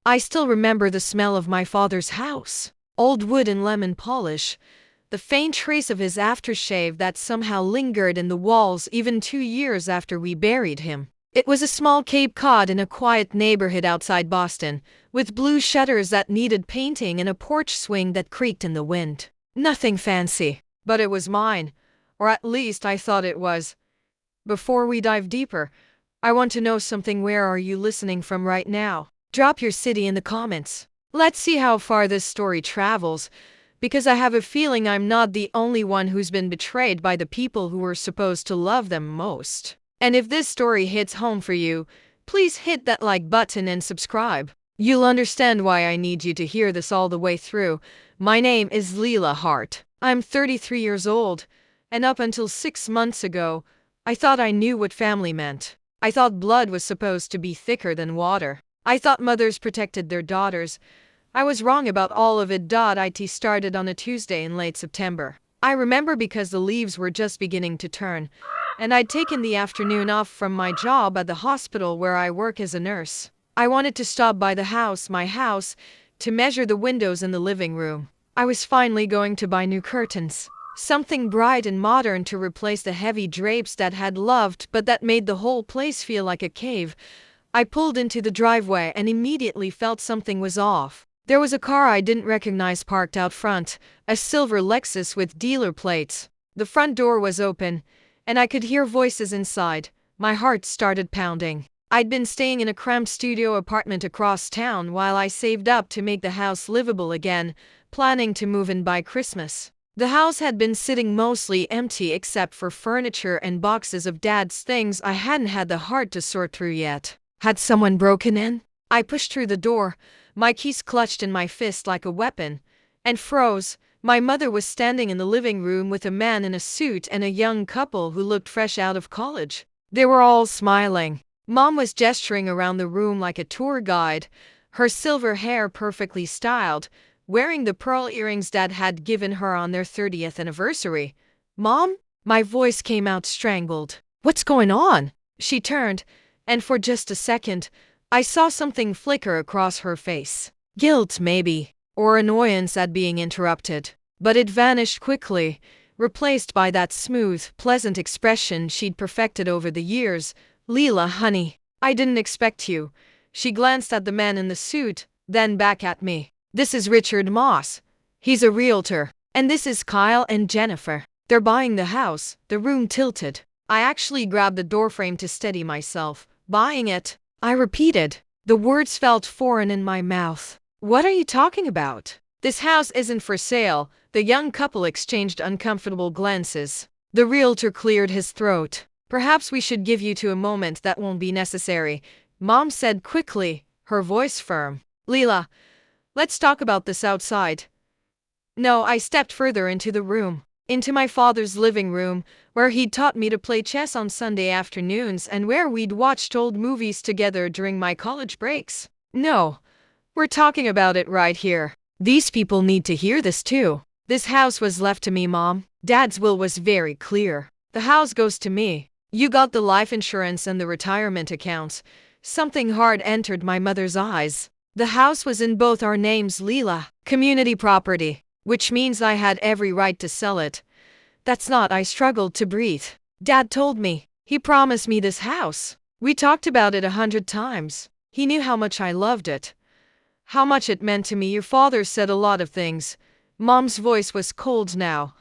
I still remember the smell of my father's house. Old wood and lemon polish. The faint trace of his aftershave that somehow lingered in the walls even 2 years after we buried him. It was a small Cape Cod in a quiet neighborhood outside Boston, with blue shutters that needed painting and a porch swing that creaked in the wind. Nothing fancy, but it was mine, or at least I thought it was. Before we dive deeper, I want to know something. Where are you listening from right now? Drop your city in the comments. Let's see how far this story travels, because I have a feeling I'm not the only one who's been betrayed by the people who were supposed to love them most. And if this story hits home for you, please hit that like button and subscribe. You'll understand why I need you to hear this all the way through. My name is Leela Hart. I'm 33 years old, and up until 6 months ago, I thought I knew what family meant. I thought blood was supposed to be thicker than water. I thought mothers protected their daughters. I was wrong about all of it. It started on a Tuesday in late September. I remember because the leaves were just beginning to turn, and I'd taken the afternoon off from my job at the hospital where I work as a nurse. I wanted to stop by my house, to measure the windows in the living room. I was finally going to buy new curtains. Something bright and modern to replace the heavy drapes that had loved but that made the whole place feel like a cave. I pulled into the driveway and immediately felt something was off. There was a car I didn't recognize parked out front, a silver Lexus with dealer plates. The front door was open, and I could hear voices inside. My heart started pounding. I'd been staying in a cramped studio apartment across town while I saved up to make the house livable again, planning to move in by Christmas. The house had been sitting mostly empty except for furniture and boxes of Dad's things I hadn't had the heart to sort through yet. Had someone broken in? I pushed through the door, my keys clutched in my fist like a weapon, and froze. My mother was standing in the living room with a man in a suit and a young couple who looked fresh out of college. They were all smiling. Mom was gesturing around the room like a tour guide, her silver hair perfectly styled, wearing the pearl earrings Dad had given her on their 30th anniversary. "Mom?" My voice came out strangled. "What's going on?" She turned, and for just a second, I saw something flicker across her face. Guilt, maybe, or annoyance at being interrupted. But it vanished quickly, replaced by that smooth, pleasant expression she'd perfected over the years. "Leela, honey, I didn't expect you." She glanced at the man in the suit, then back at me. "This is Richard Moss. He's a realtor. And this is Kyle and Jennifer. They're buying the house." The room tilted. I actually grabbed the doorframe to steady myself. "Buying it," I repeated. The words felt foreign in my mouth. "What are you talking about?" "This house isn't for sale." The young couple exchanged uncomfortable glances. The realtor cleared his throat. "Perhaps we should give you a moment." "That won't be necessary," Mom said quickly, her voice firm. "Leela, let's talk about this outside." No, I stepped further into the room. Into my father's living room, where he'd taught me to play chess on Sunday afternoons and where we'd watched old movies together during my college breaks. "No, we're talking about it right here. These people need to hear this too. This house was left to me, Mom. Dad's will was very clear. The house goes to me. You got the life insurance and the retirement accounts." Something hard entered my mother's eyes. "The house was in both our names, Leela. Community property. Which means I had every right to sell it." "That's not." I struggled to breathe. "Dad told me. He promised me this house. We talked about it 100 times. He knew how much I loved it. How much it meant to me. Your father said a lot of things." Mom's voice was cold now,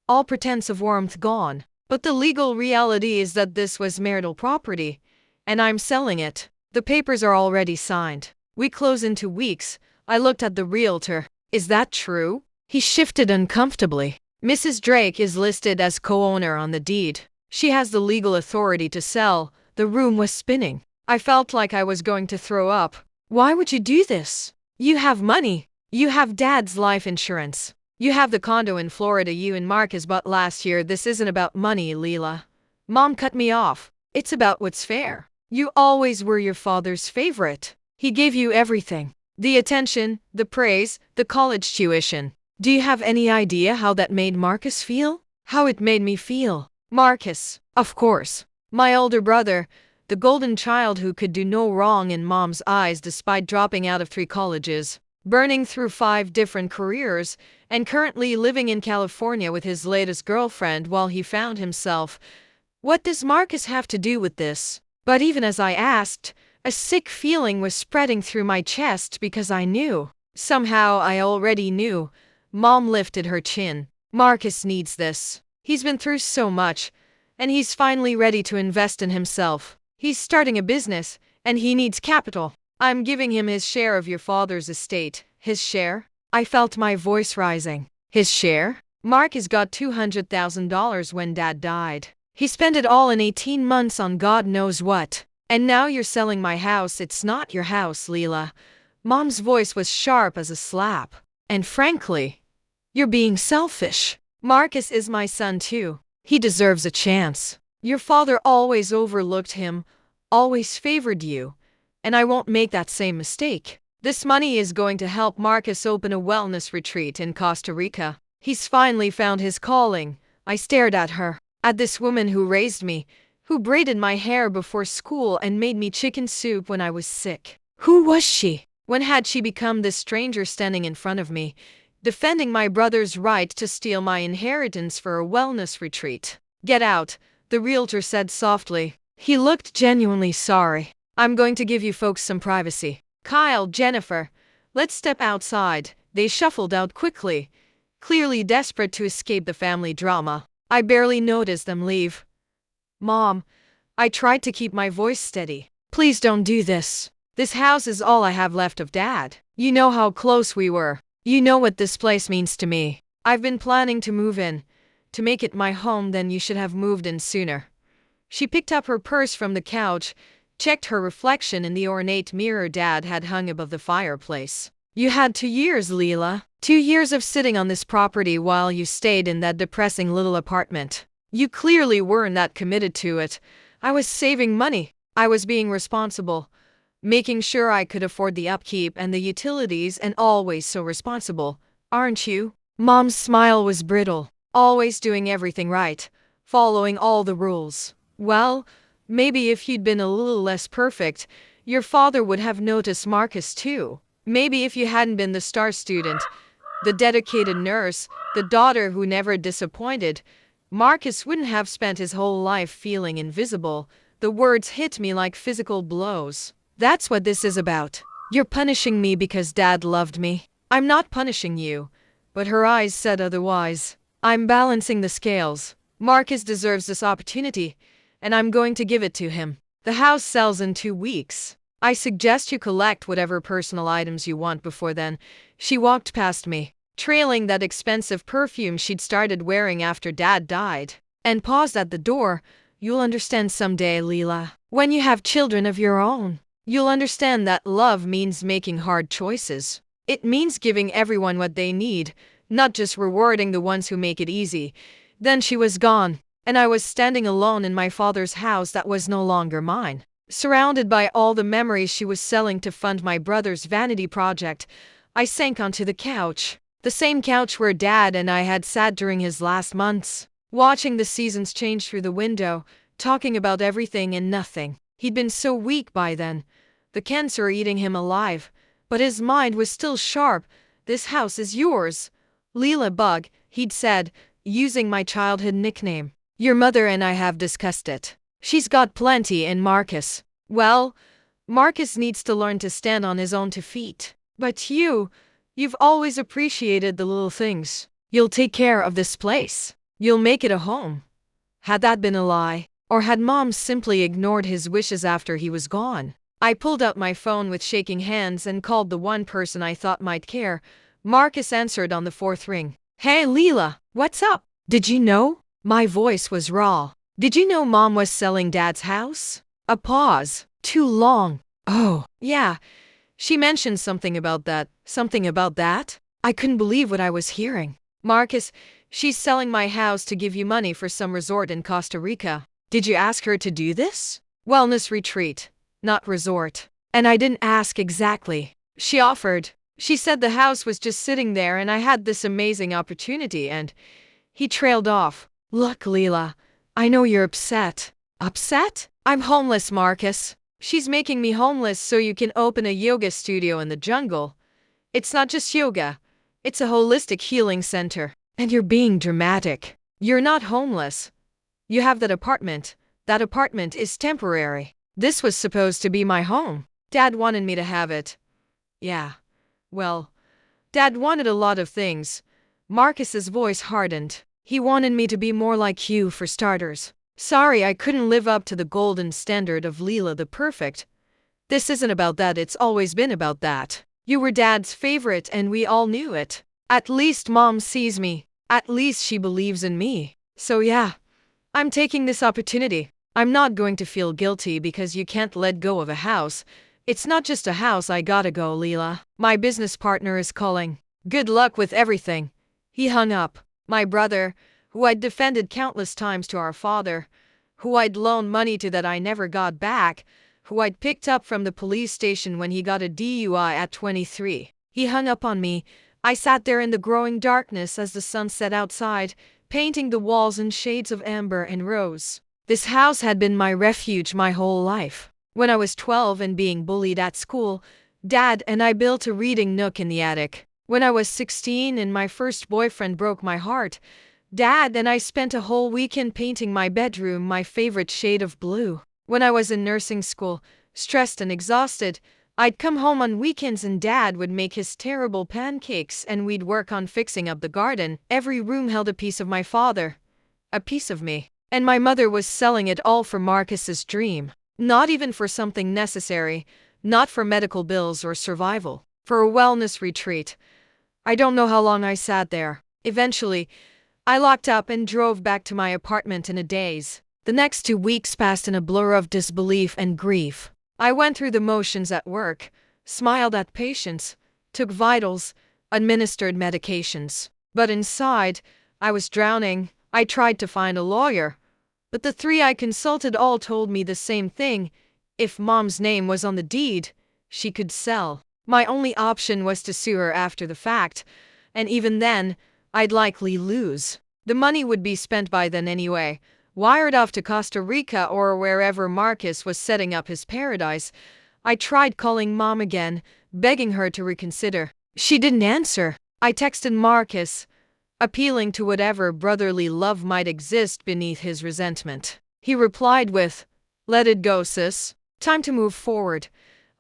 all pretense of warmth gone. "But the legal reality is that this was marital property, and I'm selling it. The papers are already signed. We close in 2 weeks." I looked at the realtor. "Is that true?" He shifted uncomfortably. "Mrs. Drake is listed as co-owner on the deed. She has the legal authority to sell." The room was spinning. I felt like I was going to throw up. "Why would you do this? You have money. You have Dad's life insurance. You have the condo in Florida you and Marcus bought last year. This isn't about money, Leela." Mom cut me off. "It's about what's fair. You always were your father's favorite. He gave you everything. The attention, the praise, the college tuition. Do you have any idea how that made Marcus feel?" "How it made me feel?" "Marcus, of course. My older brother, The golden child who could do no wrong in mom's eyes despite dropping out of 3 colleges, burning through 5 different careers, and currently living in California with his latest girlfriend while he found himself. What does Marcus have to do with this? But even as I asked, a sick feeling was spreading through my chest because I knew. Somehow I already knew. Mom lifted her chin. Marcus needs this. He's been through so much, and he's finally ready to invest in himself. He's starting a business, and he needs capital. I'm giving him his share of your father's estate. His share? I felt my voice rising. His share? Marcus got $200,000 when Dad died. He spent it all in 18 months on God knows what. And now you're selling my house. It's not your house, Leela. Mom's voice was sharp as a slap. And frankly, you're being selfish. Marcus is my son too. He deserves a chance. Your father always overlooked him, always favored you, and I won't make that same mistake. This money is going to help Marcus open a wellness retreat in Costa Rica. He's finally found his calling. I stared at her, at this woman who raised me, who braided my hair before school and made me chicken soup when I was sick. Who was she? When had she become this stranger standing in front of me, defending my brother's right to steal my inheritance for a wellness retreat? Get out, the realtor said softly. He looked genuinely sorry. I'm going to give you folks some privacy. Kyle, Jennifer, let's step outside. They shuffled out quickly, clearly desperate to escape the family drama. I barely noticed them leave. Mom, I tried to keep my voice steady. Please don't do this. This house is all I have left of Dad. You know how close we were. You know what this place means to me. I've been planning to move in, to make it my home. Then you should have moved in sooner. She picked up her purse from the couch, checked her reflection in the ornate mirror Dad had hung above the fireplace. You had 2 years, Leela. 2 years of sitting on this property while you stayed in that depressing little apartment. You clearly weren't that committed to it. I was saving money. I was being responsible, making sure I could afford the upkeep and the utilities, and always so responsible, aren't you? Mom's smile was brittle. Always doing everything right, following all the rules. Well, maybe if you'd been a little less perfect, your father would have noticed Marcus too. Maybe if you hadn't been the star student, the dedicated nurse, the daughter who never disappointed, Marcus wouldn't have spent his whole life feeling invisible. The words hit me like physical blows. That's what this is about. You're punishing me because Dad loved me. I'm not punishing you. But her eyes said otherwise. I'm balancing the scales. Marcus deserves this opportunity, and I'm going to give it to him. The house sells in 2 weeks. I suggest you collect whatever personal items you want before then. She walked past me, trailing that expensive perfume she'd started wearing after Dad died, and paused at the door. You'll understand someday, Leela. When you have children of your own, you'll understand that love means making hard choices. It means giving everyone what they need, not just rewarding the ones who make it easy. Then she was gone, and I was standing alone in my father's house that was no longer mine. Surrounded by all the memories she was selling to fund my brother's vanity project, I sank onto the couch. The same couch where Dad and I had sat during his last months, watching the seasons change through the window, talking about everything and nothing. He'd been so weak by then, the cancer eating him alive, but his mind was still sharp. This house is yours, Leela Bug, he'd said, using my childhood nickname. Your mother and I have discussed it. She's got plenty in Marcus. Well, Marcus needs to learn to stand on his own 2 feet. But you've always appreciated the little things. You'll take care of this place. You'll make it a home. Had that been a lie? Or had Mom simply ignored his wishes after he was gone? I pulled out my phone with shaking hands and called the one person I thought might care. Marcus answered on the 4th ring. Hey Leela, what's up? Did you know? My voice was raw. Did you know Mom was selling Dad's house? A pause. Too long. Oh, yeah. She mentioned something about that. Something about that? I couldn't believe what I was hearing. Marcus, she's selling my house to give you money for some resort in Costa Rica. Did you ask her to do this? Wellness retreat, not resort. And I didn't ask exactly. She offered. She said the house was just sitting there and I had this amazing opportunity, and he trailed off. Look, Leela, I know you're upset. Upset? I'm homeless, Marcus. She's making me homeless so you can open a yoga studio in the jungle. It's not just yoga, it's a holistic healing center. And you're being dramatic. You're not homeless. You have that apartment. That apartment is temporary. This was supposed to be my home. Dad wanted me to have it. Yeah. Well, Dad wanted a lot of things. Marcus's voice hardened. He wanted me to be more like you, for starters. Sorry, I couldn't live up to the golden standard of Leela the Perfect. This isn't about that, it's always been about that. You were Dad's favorite and we all knew it. At least Mom sees me. At least she believes in me. So yeah, I'm taking this opportunity. I'm not going to feel guilty because you can't let go of a house. It's not just a house, I gotta go, Leela. My business partner is calling. Good luck with everything. He hung up. My brother, who I'd defended countless times to our father, who I'd loaned money to that I never got back, who I'd picked up from the police station when he got a DUI at 23. He hung up on me. I sat there in the growing darkness as the sun set outside, painting the walls in shades of amber and rose. This house had been my refuge my whole life. When I was 12 and being bullied at school, Dad and I built a reading nook in the attic. When I was 16 and my first boyfriend broke my heart, Dad and I spent a whole weekend painting my bedroom my favorite shade of blue. When I was in nursing school, stressed and exhausted, I'd come home on weekends and Dad would make his terrible pancakes and we'd work on fixing up the garden. Every room held a piece of my father, a piece of me. And my mother was selling it all for Marcus's dream. Not even for something necessary, not for medical bills or survival, for a wellness retreat. I don't know how long I sat there. Eventually, I locked up and drove back to my apartment in a daze. The next 2 weeks passed in a blur of disbelief and grief. I went through the motions at work, smiled at patients, took vitals, administered medications. But inside, I was drowning. I tried to find a lawyer, but the 3 I consulted all told me the same thing. If Mom's name was on the deed, she could sell. My only option was to sue her after the fact, and even then, I'd likely lose. The money would be spent by then anyway, wired off to Costa Rica or wherever Marcus was setting up his paradise. I tried calling Mom again, begging her to reconsider. She didn't answer. I texted Marcus, appealing to whatever brotherly love might exist beneath his resentment. He replied with, "Let it go, sis. Time to move forward."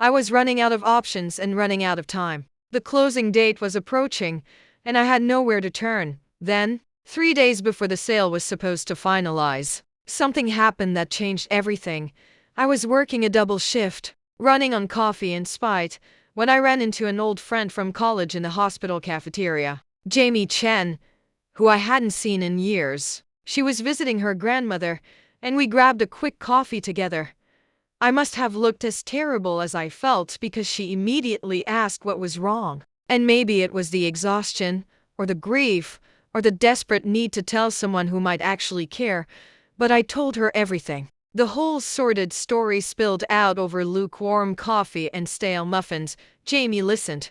I was running out of options and running out of time. The closing date was approaching, and I had nowhere to turn. Then, 3 days before the sale was supposed to finalize, something happened that changed everything. I was working a double shift, running on coffee and spite, when I ran into an old friend from college in the hospital cafeteria, Jamie Chen, who I hadn't seen in years. She was visiting her grandmother, and we grabbed a quick coffee together. I must have looked as terrible as I felt because she immediately asked what was wrong. And maybe it was the exhaustion, or the grief, or the desperate need to tell someone who might actually care, but I told her everything. The whole sordid story spilled out over lukewarm coffee and stale muffins. Jamie listened,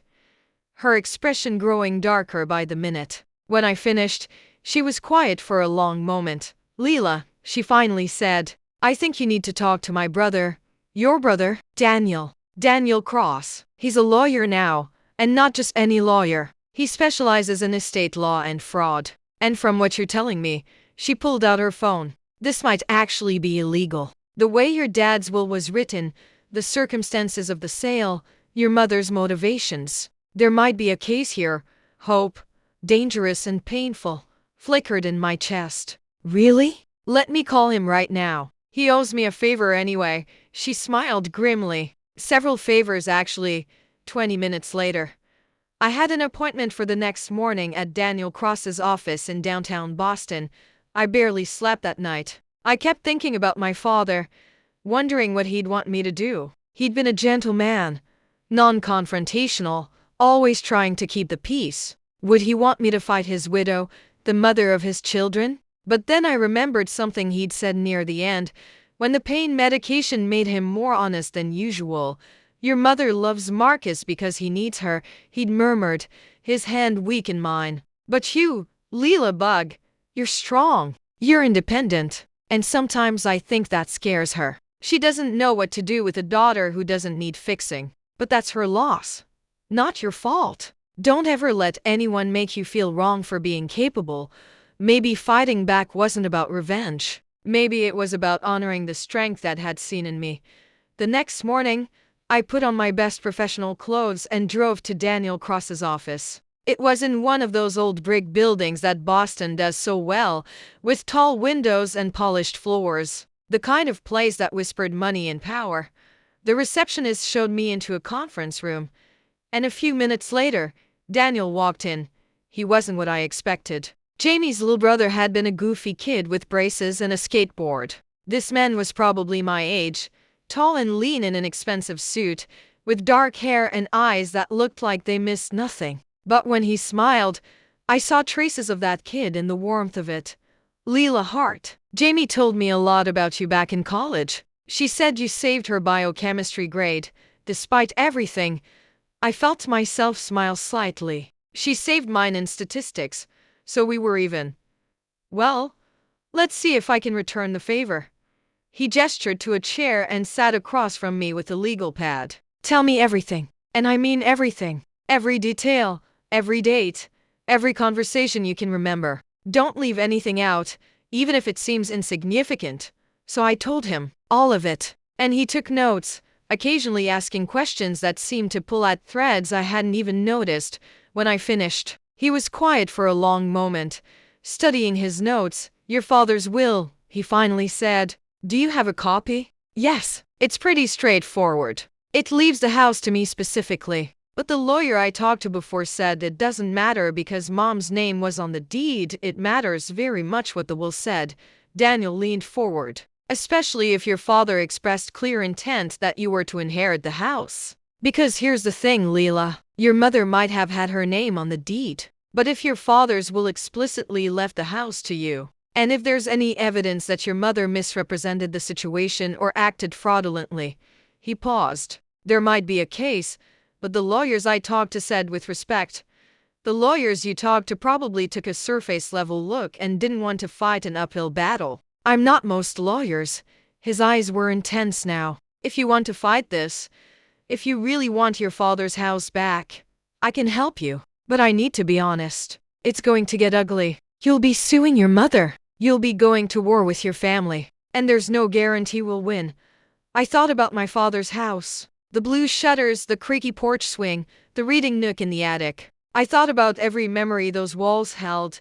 her expression growing darker by the minute. When I finished, she was quiet for a long moment. "Leela," she finally said, "I think you need to talk to my brother." "Your brother?" "Daniel. Daniel Cross. He's a lawyer now, and not just any lawyer. He specializes in estate law and fraud. And from what you're telling me," she pulled out her phone, "this might actually be illegal. The way your dad's will was written, the circumstances of the sale, your mother's motivations. There might be a case here." Hope, dangerous and painful, flickered in my chest. "Really?" "Let me call him right now. He owes me a favor anyway." She smiled grimly. "Several favors, actually." 20 minutes later, I had an appointment for the next morning at Daniel Cross's office in downtown Boston. I barely slept that night. I kept thinking about my father, wondering what he'd want me to do. He'd been a gentleman, non-confrontational, always trying to keep the peace. Would he want me to fight his widow, the mother of his children? But then I remembered something he'd said near the end, when the pain medication made him more honest than usual. "Your mother loves Marcus because he needs her," he'd murmured, his hand weak in mine. "But you, Leela Bug, you're strong. You're independent. And sometimes I think that scares her." She doesn't know what to do with a daughter who doesn't need fixing. But that's her loss, not your fault. Don't ever let anyone make you feel wrong for being capable. Maybe fighting back wasn't about revenge. Maybe it was about honoring the strength that had seen in me. The next morning, I put on my best professional clothes and drove to Daniel Cross's office. It was in one of those old brick buildings that Boston does so well, with tall windows and polished floors. The kind of place that whispered money and power. The receptionist showed me into a conference room, and a few minutes later, Daniel walked in. He wasn't what I expected. Jamie's little brother had been a goofy kid with braces and a skateboard. This man was probably my age, tall and lean in an expensive suit, with dark hair and eyes that looked like they missed nothing. But when he smiled, I saw traces of that kid in the warmth of it. Leela Hart, Jamie told me a lot about you back in college. She said you saved her biochemistry grade. Despite everything, I felt myself smile slightly. She saved mine in statistics, so we were even. Well, let's see if I can return the favor. He gestured to a chair and sat across from me with a legal pad. Tell me everything. And I mean everything. Every detail, every date, every conversation you can remember. Don't leave anything out, even if it seems insignificant. So I told him all of it. And he took notes, occasionally asking questions that seemed to pull at threads I hadn't even noticed. When I finished, he was quiet for a long moment, studying his notes. Your father's will, he finally said. Do you have a copy? Yes, it's pretty straightforward. It leaves the house to me specifically. But the lawyer I talked to before said it doesn't matter because Mom's name was on the deed. It matters very much what the will said. Daniel leaned forward. Especially if your father expressed clear intent that you were to inherit the house. Because here's the thing, Leela. Your mother might have had her name on the deed. But if your father's will explicitly left the house to you, and if there's any evidence that your mother misrepresented the situation or acted fraudulently, he paused. There might be a case, but the lawyers I talked to said with respect, the lawyers you talked to probably took a surface-level look and didn't want to fight an uphill battle. I'm not most lawyers. His eyes were intense now. If you want to fight this, if you really want your father's house back, I can help you. But I need to be honest. It's going to get ugly. You'll be suing your mother. You'll be going to war with your family. And there's no guarantee we'll win. I thought about my father's house. The blue shutters, the creaky porch swing, the reading nook in the attic. I thought about every memory those walls held,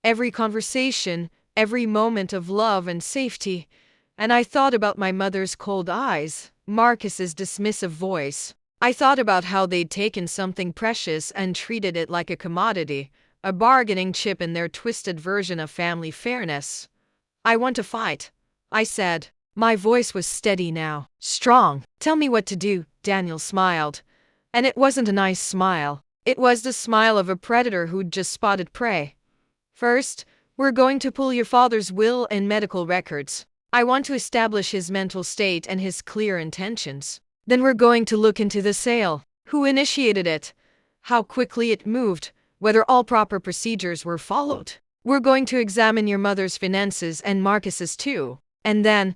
every conversation, every moment of love and safety. And I thought about my mother's cold eyes, Marcus's dismissive voice. I thought about how they'd taken something precious and treated it like a commodity, a bargaining chip in their twisted version of family fairness. I want to fight, I said. My voice was steady now, strong. Tell me what to do, Daniel smiled. And it wasn't a nice smile. It was the smile of a predator who'd just spotted prey. First, we're going to pull your father's will and medical records. I want to establish his mental state and his clear intentions. Then we're going to look into the sale. Who initiated it? How quickly it moved? Whether all proper procedures were followed? We're going to examine your mother's finances and Marcus's too. And then,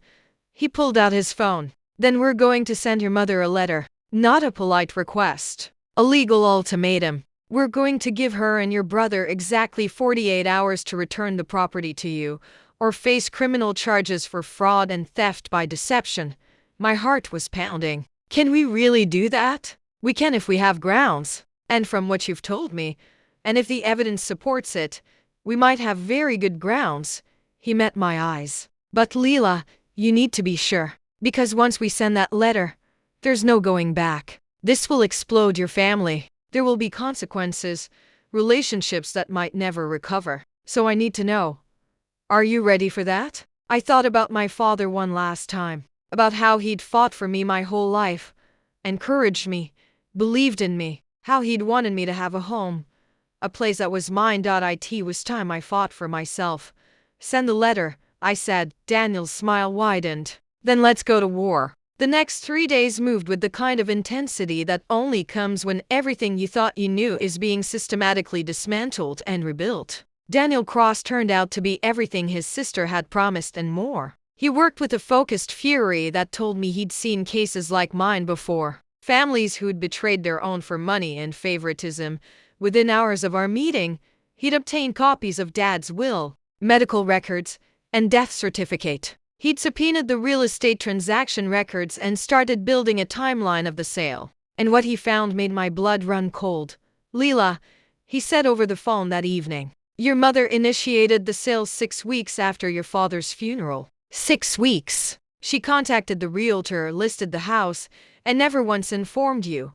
he pulled out his phone. Then we're going to send your mother a letter. Not a polite request. A legal ultimatum. We're going to give her and your brother exactly 48 hours to return the property to you, or face criminal charges for fraud and theft by deception. My heart was pounding. Can we really do that? We can if we have grounds. And from what you've told me, and if the evidence supports it, we might have very good grounds. He met my eyes. But Leela, you need to be sure. Because once we send that letter, there's no going back. This will explode your family. There will be consequences, relationships that might never recover. So I need to know. Are you ready for that? I thought about my father one last time, about how he'd fought for me my whole life, encouraged me, believed in me, how he'd wanted me to have a home, a place that was mine. It was time I fought for myself. Send the letter, I said. Daniel's smile widened. Then let's go to war. The next 3 days moved with the kind of intensity that only comes when everything you thought you knew is being systematically dismantled and rebuilt. Daniel Cross turned out to be everything his sister had promised and more. He worked with a focused fury that told me he'd seen cases like mine before. Families who'd betrayed their own for money and favoritism. Within hours of our meeting, he'd obtained copies of Dad's will, medical records, and death certificate. He'd subpoenaed the real estate transaction records and started building a timeline of the sale. And what he found made my blood run cold. "Leela," he said over the phone that evening, "your mother initiated the sale 6 weeks after your father's funeral." 6 weeks. She contacted the realtor, listed the house, and never once informed you.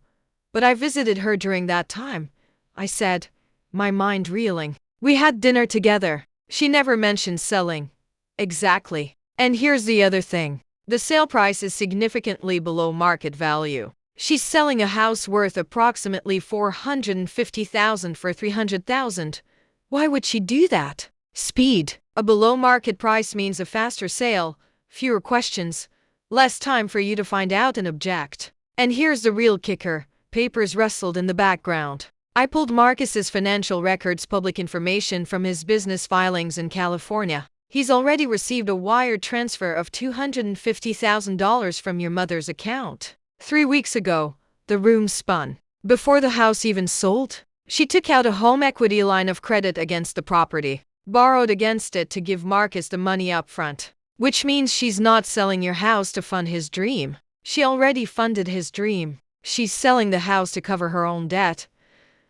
"But I visited her during that time," I said, my mind reeling. "We had dinner together. She never mentioned selling." Exactly. And here's the other thing. The sale price is significantly below market value. She's selling a house worth approximately $450,000 for $300,000. Why would she do that? Speed. A below-market price means a faster sale, fewer questions, less time for you to find out and object. And here's the real kicker. Papers rustled in the background. I pulled Marcus's financial records, public information from his business filings in California. He's already received a wire transfer of $250,000 from your mother's account. 3 weeks ago, the room spun. Before the house even sold, she took out a home equity line of credit against the property, borrowed against it to give Marcus the money up front. Which means she's not selling your house to fund his dream. She already funded his dream. She's selling the house to cover her own debt.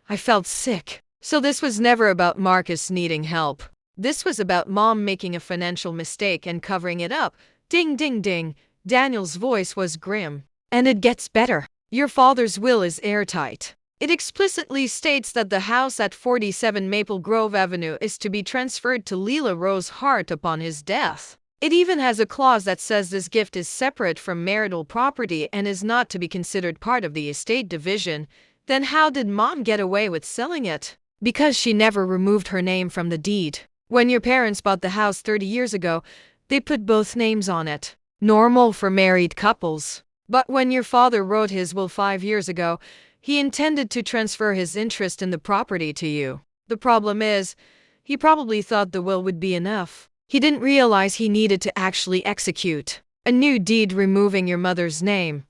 I felt sick. So this was never about Marcus needing help. This was about Mom making a financial mistake and covering it up. Ding, ding, ding. Daniel's voice was grim. And it gets better. Your father's will is airtight. It explicitly states that the house at 47 Maple Grove Avenue is to be transferred to Leela Rose Hart upon his death. It even has a clause that says this gift is separate from marital property and is not to be considered part of the estate division. Then how did Mom get away with selling it? Because she never removed her name from the deed. When your parents bought the house 30 years ago, they put both names on it. Normal for married couples. But when your father wrote his will 5 years ago, he intended to transfer his interest in the property to you. The problem is, he probably thought the will would be enough. He didn't realize he needed to actually execute a new deed removing your mother's name.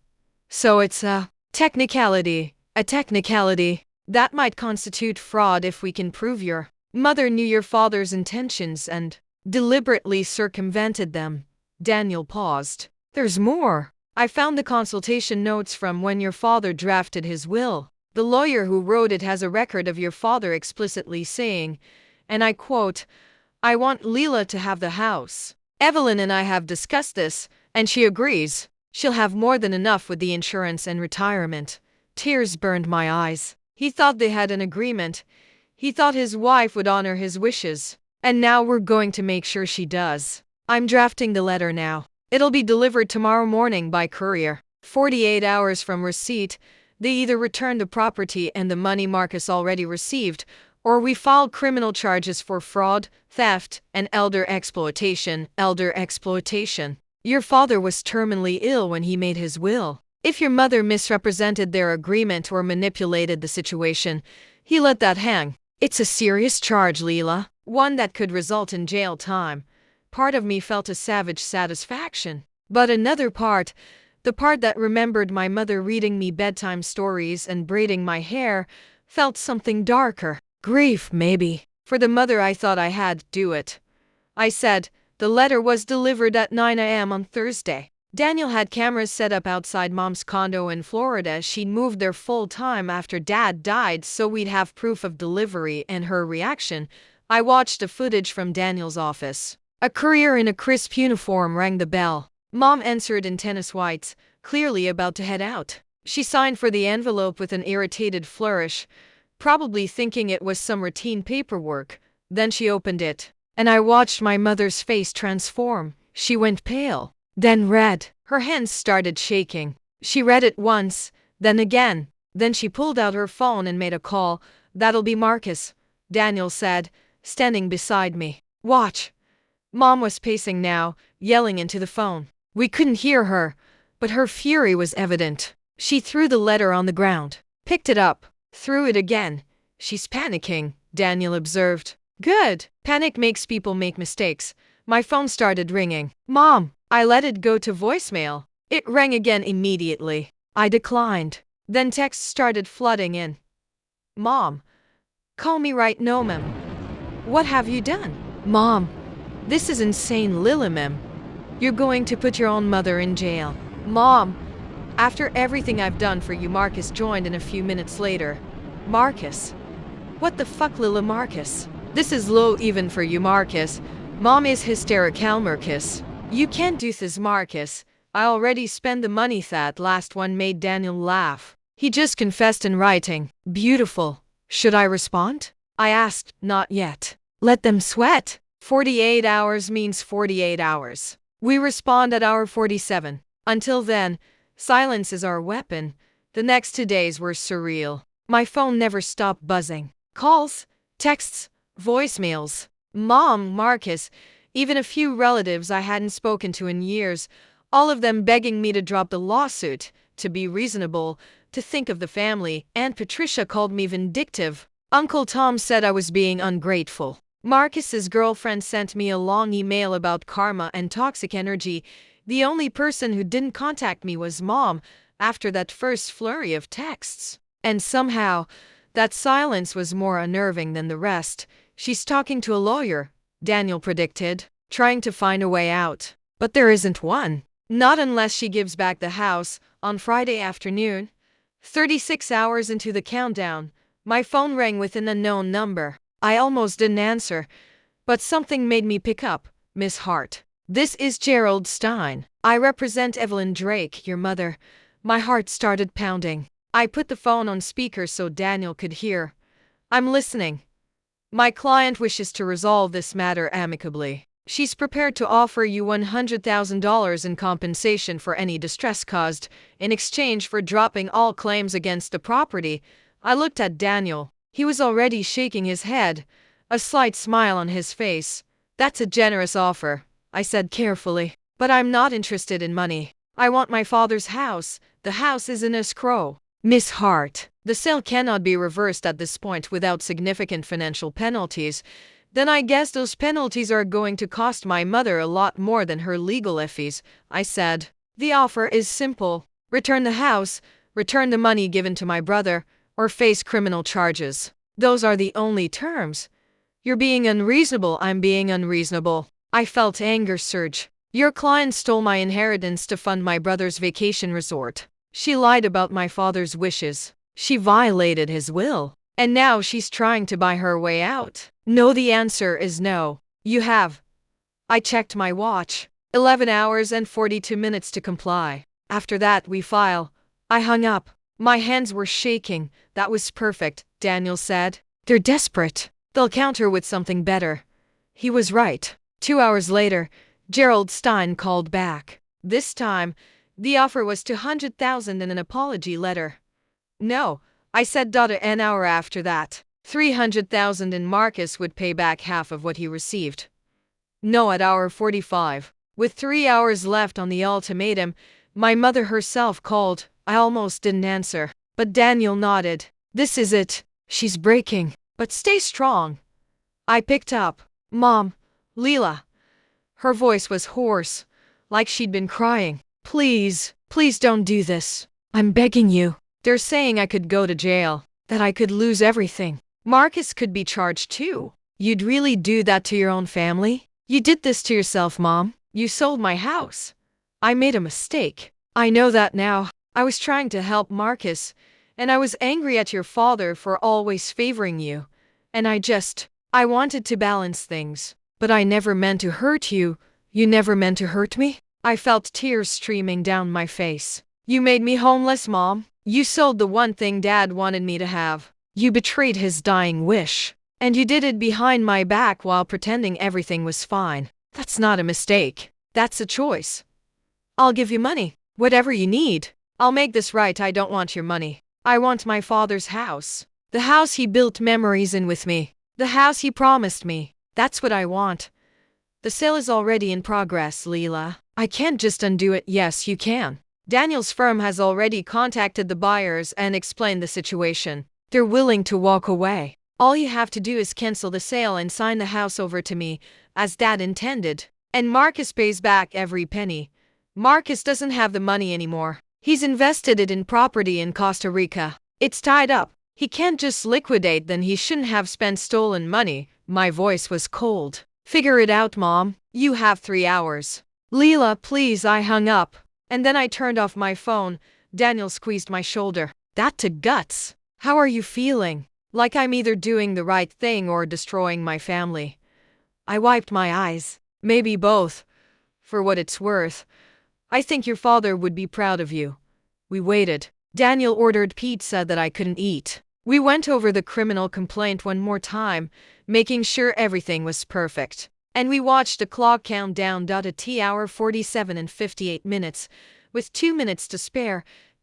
So it's a technicality that might constitute fraud if we can prove your mother knew your father's intentions and deliberately circumvented them. Daniel paused. There's more. I found the consultation notes from when your father drafted his will. The lawyer who wrote it has a record of your father explicitly saying, and I quote, "I want Leela to have the house. Evelyn and I have discussed this, and she agrees. She'll have more than enough with the insurance and retirement." Tears burned my eyes. He thought they had an agreement. He thought his wife would honor his wishes. And now we're going to make sure she does. I'm drafting the letter now. It'll be delivered tomorrow morning by courier. 48 hours from receipt, they either return the property and the money Marcus already received, or we file criminal charges for fraud, theft, and elder exploitation. Your father was terminally ill when he made his will. If your mother misrepresented their agreement or manipulated the situation, he let that hang. It's a serious charge, Leela. One that could result in jail time. Part of me felt a savage satisfaction. But another part, the part that remembered my mother reading me bedtime stories and braiding my hair, felt something darker. Grief, maybe. For the mother I thought I had, do it. I said, the letter was delivered at 9 a.m. on Thursday. Daniel had cameras set up outside Mom's condo in Florida. She'd moved there full time after Dad died so we'd have proof of delivery and her reaction. I watched the footage from Daniel's office. A courier in a crisp uniform rang the bell. Mom answered in tennis whites, clearly about to head out. She signed for the envelope with an irritated flourish, probably thinking it was some routine paperwork. Then she opened it, and I watched my mother's face transform. She went pale, then red. Her hands started shaking. She read it once, then again. Then she pulled out her phone and made a call. "That'll be Marcus," Daniel said, standing beside me. "Watch." Mom was pacing now, yelling into the phone. We couldn't hear her, but her fury was evident. She threw the letter on the ground, picked it up, threw it again. "She's panicking," Daniel observed. "Good. Panic makes people make mistakes." My phone started ringing. "Mom, I let it go to voicemail. It rang again immediately. I declined. Then texts started flooding in. Mom, call me right now, ma'am. What have you done? Mom, this is insane, Lily, ma'am. You're going to put your own mother in jail. Mom, after everything I've done for you, Marcus joined in a few minutes later. Marcus? What the fuck, Lila? Marcus? This is low even for you, Marcus. Mom is hysterical, Marcus. You can't do this, Marcus. I already spent the money. That last one made Daniel laugh. He just confessed in writing. Beautiful. Should I respond? I asked. Not yet. Let them sweat. 48 hours means 48 hours. We respond at hour 47. Until then, silence is our weapon. The next 2 days were surreal. My phone never stopped buzzing. Calls, texts, voicemails. Mom, Marcus, even a few relatives I hadn't spoken to in years, all of them begging me to drop the lawsuit, to be reasonable, to think of the family. Aunt Patricia called me vindictive. Uncle Tom said I was being ungrateful. Marcus's girlfriend sent me a long email about karma and toxic energy. The only person who didn't contact me was Mom after that first flurry of texts. And somehow, that silence was more unnerving than the rest. She's talking to a lawyer, Daniel predicted, trying to find a way out. But there isn't one. Not unless she gives back the house on Friday afternoon. 36 hours into the countdown, my phone rang with an unknown number. I almost didn't answer, but something made me pick up. Miss Hart. This is Gerald Stein. I represent Evelyn Drake, your mother. My heart started pounding. I put the phone on speaker so Daniel could hear. I'm listening. My client wishes to resolve this matter amicably. She's prepared to offer you $100,000 in compensation for any distress caused, in exchange for dropping all claims against the property. I looked at Daniel. He was already shaking his head, a slight smile on his face. That's a generous offer, I said carefully. But I'm not interested in money. I want my father's house. The house is in escrow. Miss Hart, the sale cannot be reversed at this point without significant financial penalties. Then I guess those penalties are going to cost my mother a lot more than her legal fees, I said. The offer is simple. Return the house, return the money given to my brother, or face criminal charges. Those are the only terms. You're being unreasonable. I'm being unreasonable. I felt anger surge. Your client stole my inheritance to fund my brother's vacation resort. She lied about my father's wishes. She violated his will. And now she's trying to buy her way out. No, the answer is no. You have. I checked my watch. 11 hours and 42 minutes to comply. After that, we file. I hung up. My hands were shaking. That was perfect, Daniel said. They're desperate. They'll counter with something better. He was right. 2 hours later, Gerald Stein called back. This time, the offer was $200,000 and an apology letter. No, I said. An hour after that, $300,000 and Marcus would pay back half of what he received. No, at hour 45. With 3 hours left on the ultimatum, my mother herself called. I almost didn't answer, but Daniel nodded. This is it. She's breaking, but stay strong. I picked up. Mom, Leela. Her voice was hoarse, like she'd been crying. Please, please don't do this. I'm begging you. They're saying I could go to jail, that I could lose everything. Marcus could be charged too. You'd really do that to your own family? You did this to yourself, Mom. You sold my house. I made a mistake. I know that now. I was trying to help Marcus, and I was angry at your father for always favoring you. And I wanted to balance things. But I never meant to hurt you. You never meant to hurt me? I felt tears streaming down my face. You made me homeless, Mom. You sold the one thing Dad wanted me to have. You betrayed his dying wish. And you did it behind my back while pretending everything was fine. That's not a mistake. That's a choice. I'll give you money. Whatever you need. I'll make this right. I don't want your money. I want my father's house. The house he built memories in with me. The house he promised me. That's what I want. The sale is already in progress, Leela. I can't just undo it. Yes, you can. Daniel's firm has already contacted the buyers and explained the situation. They're willing to walk away. All you have to do is cancel the sale and sign the house over to me, as Dad intended. And Marcus pays back every penny. Marcus doesn't have the money anymore. He's invested it in property in Costa Rica. It's tied up. He can't just liquidate, then he shouldn't have spent stolen money. My voice was cold. Figure it out, Mom. You have 3 hours. Leela, please, I hung up. And then I turned off my phone. Daniel squeezed my shoulder. That took guts. How are you feeling? Like I'm either doing the right thing or destroying my family. I wiped my eyes. Maybe both. For what it's worth, I think your father would be proud of you. We waited. Daniel ordered pizza that I couldn't eat. We went over the criminal complaint one more time, making sure everything was perfect. And we watched the clock count down to T-hour 47 and 58 minutes. With 2 minutes to spare,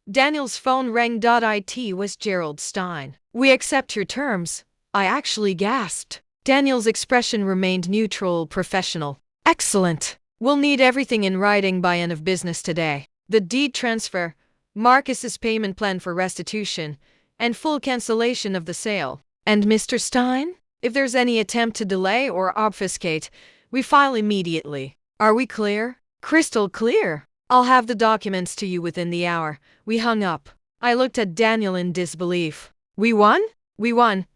Daniel's phone rang. It was Gerald Stein. We accept your terms. I actually gasped. Daniel's expression remained neutral, professional. Excellent. We'll need everything in writing by end of business today. The deed transfer, Marcus's payment plan for restitution, and full cancellation of the sale. And Mr. Stein? If there's any attempt to delay or obfuscate, we file immediately. Are we clear? Crystal clear. I'll have the documents to you within the hour. We hung up. I looked at Daniel in disbelief. We won? We won.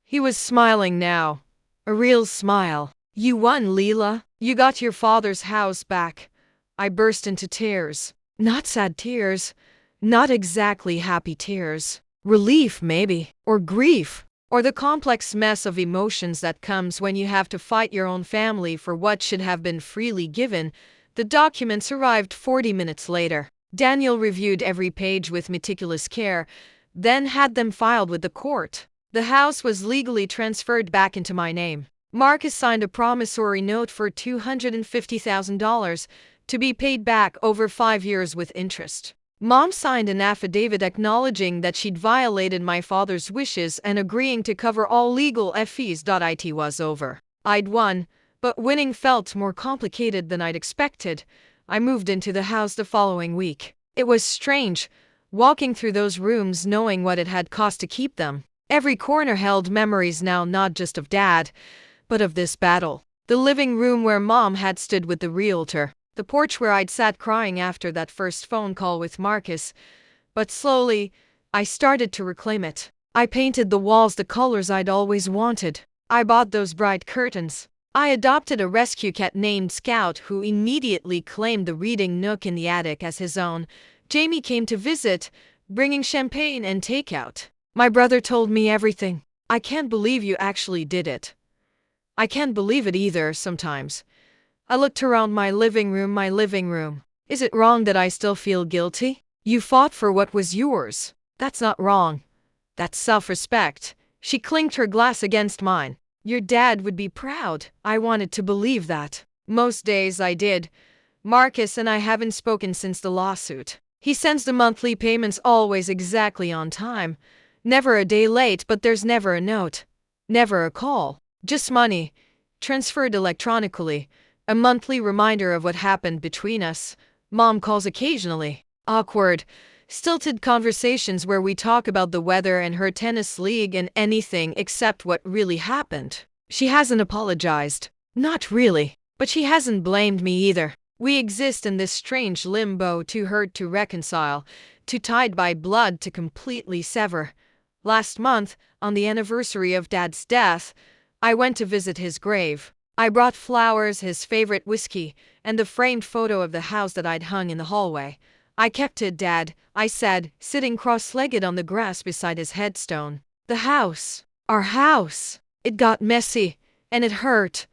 He was smiling now. A real smile. You won, Leela. You got your father's house back. I burst into tears. Not sad tears. Not exactly happy tears. Relief, maybe. Or grief. Or the complex mess of emotions that comes when you have to fight your own family for what should have been freely given. The documents arrived 40 minutes later. Daniel reviewed every page with meticulous care, then had them filed with the court. The house was legally transferred back into my name. Marcus signed a promissory note for $250,000 to be paid back over 5 years with interest. Mom signed an affidavit acknowledging that she'd violated my father's wishes and agreeing to cover all legal fees. It was over. I'd won, but winning felt more complicated than I'd expected. I moved into the house the following week. It was strange, walking through those rooms knowing what it had cost to keep them. Every corner held memories now, not just of Dad, but of this battle. The living room where Mom had stood with the realtor. The porch where I'd sat crying after that first phone call with Marcus. But slowly, I started to reclaim it. I painted the walls the colors I'd always wanted. I bought those bright curtains. I adopted a rescue cat named Scout who immediately claimed the reading nook in the attic as his own. Jamie came to visit, bringing champagne and takeout. My brother told me everything. I can't believe you actually did it. I can't believe it either sometimes. I looked around my living room. Is it wrong that I still feel guilty? You fought for what was yours. That's not wrong. That's self-respect. She clinked her glass against mine. Your dad would be proud. I wanted to believe that. Most days I did. Marcus and I haven't spoken since the lawsuit. He sends the monthly payments always exactly on time. Never a day late, but there's never a note. Never a call. Just money. Transferred electronically. A monthly reminder of what happened between us. Mom calls occasionally. Awkward, stilted conversations where we talk about the weather and her tennis league and anything except what really happened. She hasn't apologized. Not really. But she hasn't blamed me either. We exist in this strange limbo, too hurt to reconcile, too tied by blood to completely sever. Last month, on the anniversary of Dad's death, I went to visit his grave. I brought flowers, his favorite whiskey, and the framed photo of the house that I'd hung in the hallway. I kept it, Dad, I said, sitting cross-legged on the grass beside his headstone. The house. Our house. It got messy, and it hurt.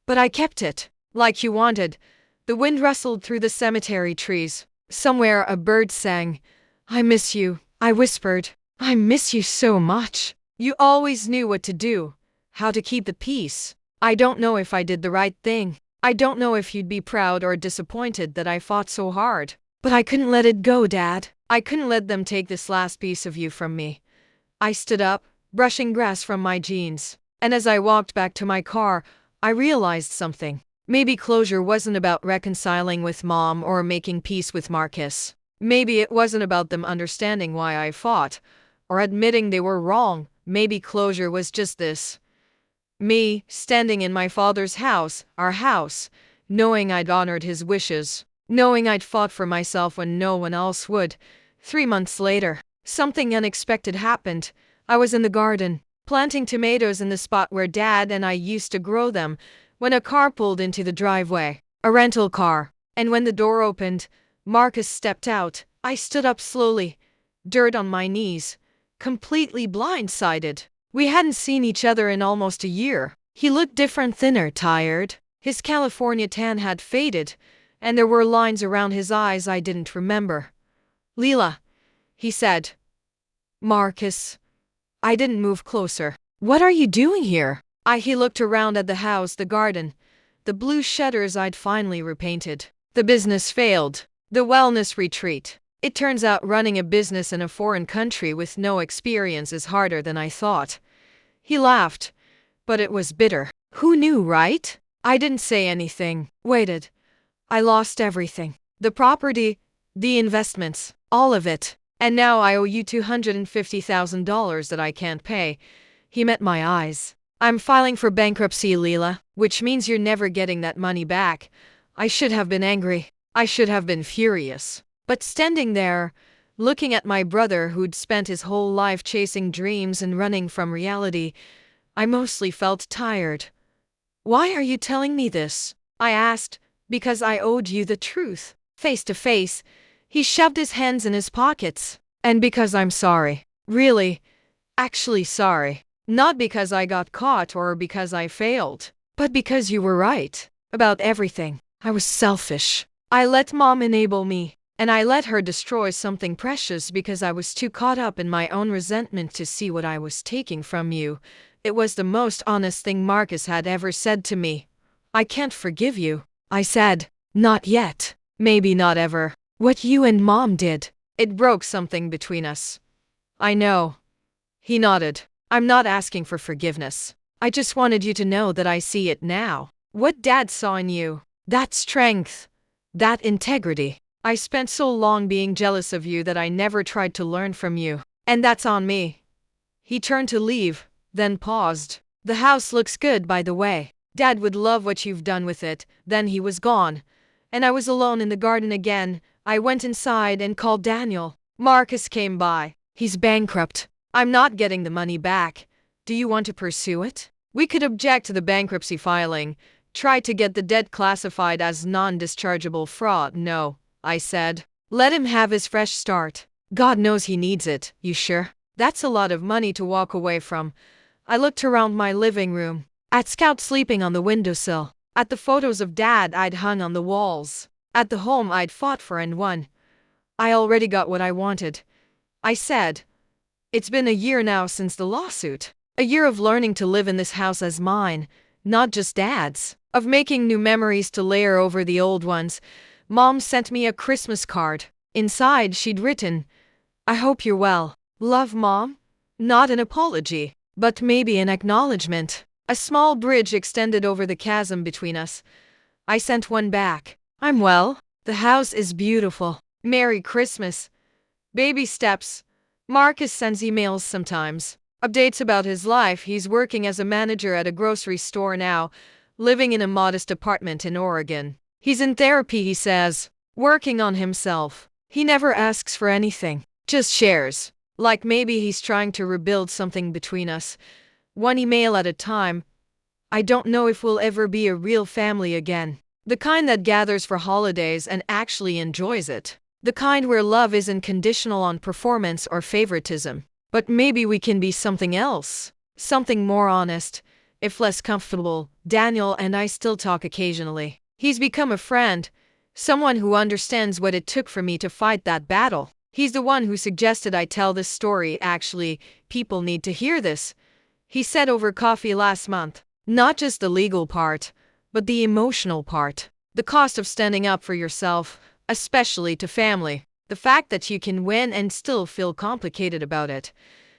But I kept it. Like you wanted. The wind rustled through the cemetery trees. Somewhere a bird sang. I miss you, I whispered. I miss you so much. You always knew what to do. How to keep the peace. I don't know if I did the right thing. I don't know if you'd be proud or disappointed that I fought so hard. But I couldn't let it go, Dad. I couldn't let them take this last piece of you from me. I stood up, brushing grass from my jeans. And as I walked back to my car, I realized something. Maybe closure wasn't about reconciling with Mom or making peace with Marcus. Maybe it wasn't about them understanding why I fought, or admitting they were wrong. Maybe closure was just this. Me, standing in my father's house, our house, knowing I'd honored his wishes, knowing I'd fought for myself when no one else would. 3 months later, something unexpected happened. I was in the garden, planting tomatoes in the spot where Dad and I used to grow them, when a car pulled into the driveway, a rental car. And when the door opened, Marcus stepped out. I stood up slowly, dirt on my knees, completely blindsided. We hadn't seen each other in almost a year. He looked different, thinner, tired. His California tan had faded, and there were lines around his eyes I didn't remember. "Leela," he said. "Marcus." I didn't move closer. "What are you doing here?" He looked around at the house, the garden, the blue shutters I'd finally repainted. The business failed. The wellness retreat. It turns out running a business in a foreign country with no experience is harder than I thought. He laughed, but it was bitter. "Who knew, right?" I didn't say anything. Waited. "I lost everything. The property, the investments, all of it. And now I owe you $250,000 that I can't pay." He met my eyes. "I'm filing for bankruptcy, Leela, which means you're never getting that money back." I should have been angry. I should have been furious. But standing there, looking at my brother who'd spent his whole life chasing dreams and running from reality, I mostly felt tired. "Why are you telling me this?" I asked. "Because I owed you the truth." Face to face, he shoved his hands in his pockets. "And because I'm sorry. Really, actually sorry. Not because I got caught or because I failed, but because you were right about everything. I was selfish. I let Mom enable me, and I let her destroy something precious because I was too caught up in my own resentment to see what I was taking from you." It was the most honest thing Marcus had ever said to me. "I can't forgive you," I said. "Not yet. Maybe not ever. What you and Mom did, it broke something between us." "I know." He nodded. "I'm not asking for forgiveness. I just wanted you to know that I see it now. What Dad saw in you. That strength. That integrity. I spent so long being jealous of you that I never tried to learn from you. And that's on me." He turned to leave, then paused. "The house looks good, by the way. Dad would love what you've done with it." Then he was gone, and I was alone in the garden again. I went inside and called Daniel. "Marcus came by. He's bankrupt. I'm not getting the money back. Do you want to pursue it? We could object to the bankruptcy filing, try to get the debt classified as non-dischargeable fraud." "No," I said. "Let him have his fresh start. God knows he needs it." "You sure? That's a lot of money to walk away from." I looked around my living room, at Scout sleeping on the windowsill, at the photos of Dad I'd hung on the walls, at the home I'd fought for and won. "I already got what I wanted," I said. "It's been a year now since the lawsuit. A year of learning to live in this house as mine, not just Dad's. Of making new memories to layer over the old ones." Mom sent me a Christmas card. Inside she'd written, "I hope you're well. Love, Mom." Not an apology, but maybe an acknowledgement. A small bridge extended over the chasm between us. I sent one back. "I'm well. The house is beautiful. Merry Christmas." Baby steps. Marcus sends emails sometimes. Updates about his life. He's working as a manager at a grocery store now, living in a modest apartment in Oregon. He's in therapy, he says, working on himself. He never asks for anything, just shares. Like maybe he's trying to rebuild something between us, one email at a time. I don't know if we'll ever be a real family again. The kind that gathers for holidays and actually enjoys it. The kind where love isn't conditional on performance or favoritism. But maybe we can be something else. Something more honest, if less comfortable. Daniel and I still talk occasionally. He's become a friend, someone who understands what it took for me to fight that battle. He's the one who suggested I tell this story. "Actually, people need to hear this," he said over coffee last month. "Not just the legal part, but the emotional part. The cost of standing up for yourself, especially to family. The fact that you can win and still feel complicated about it."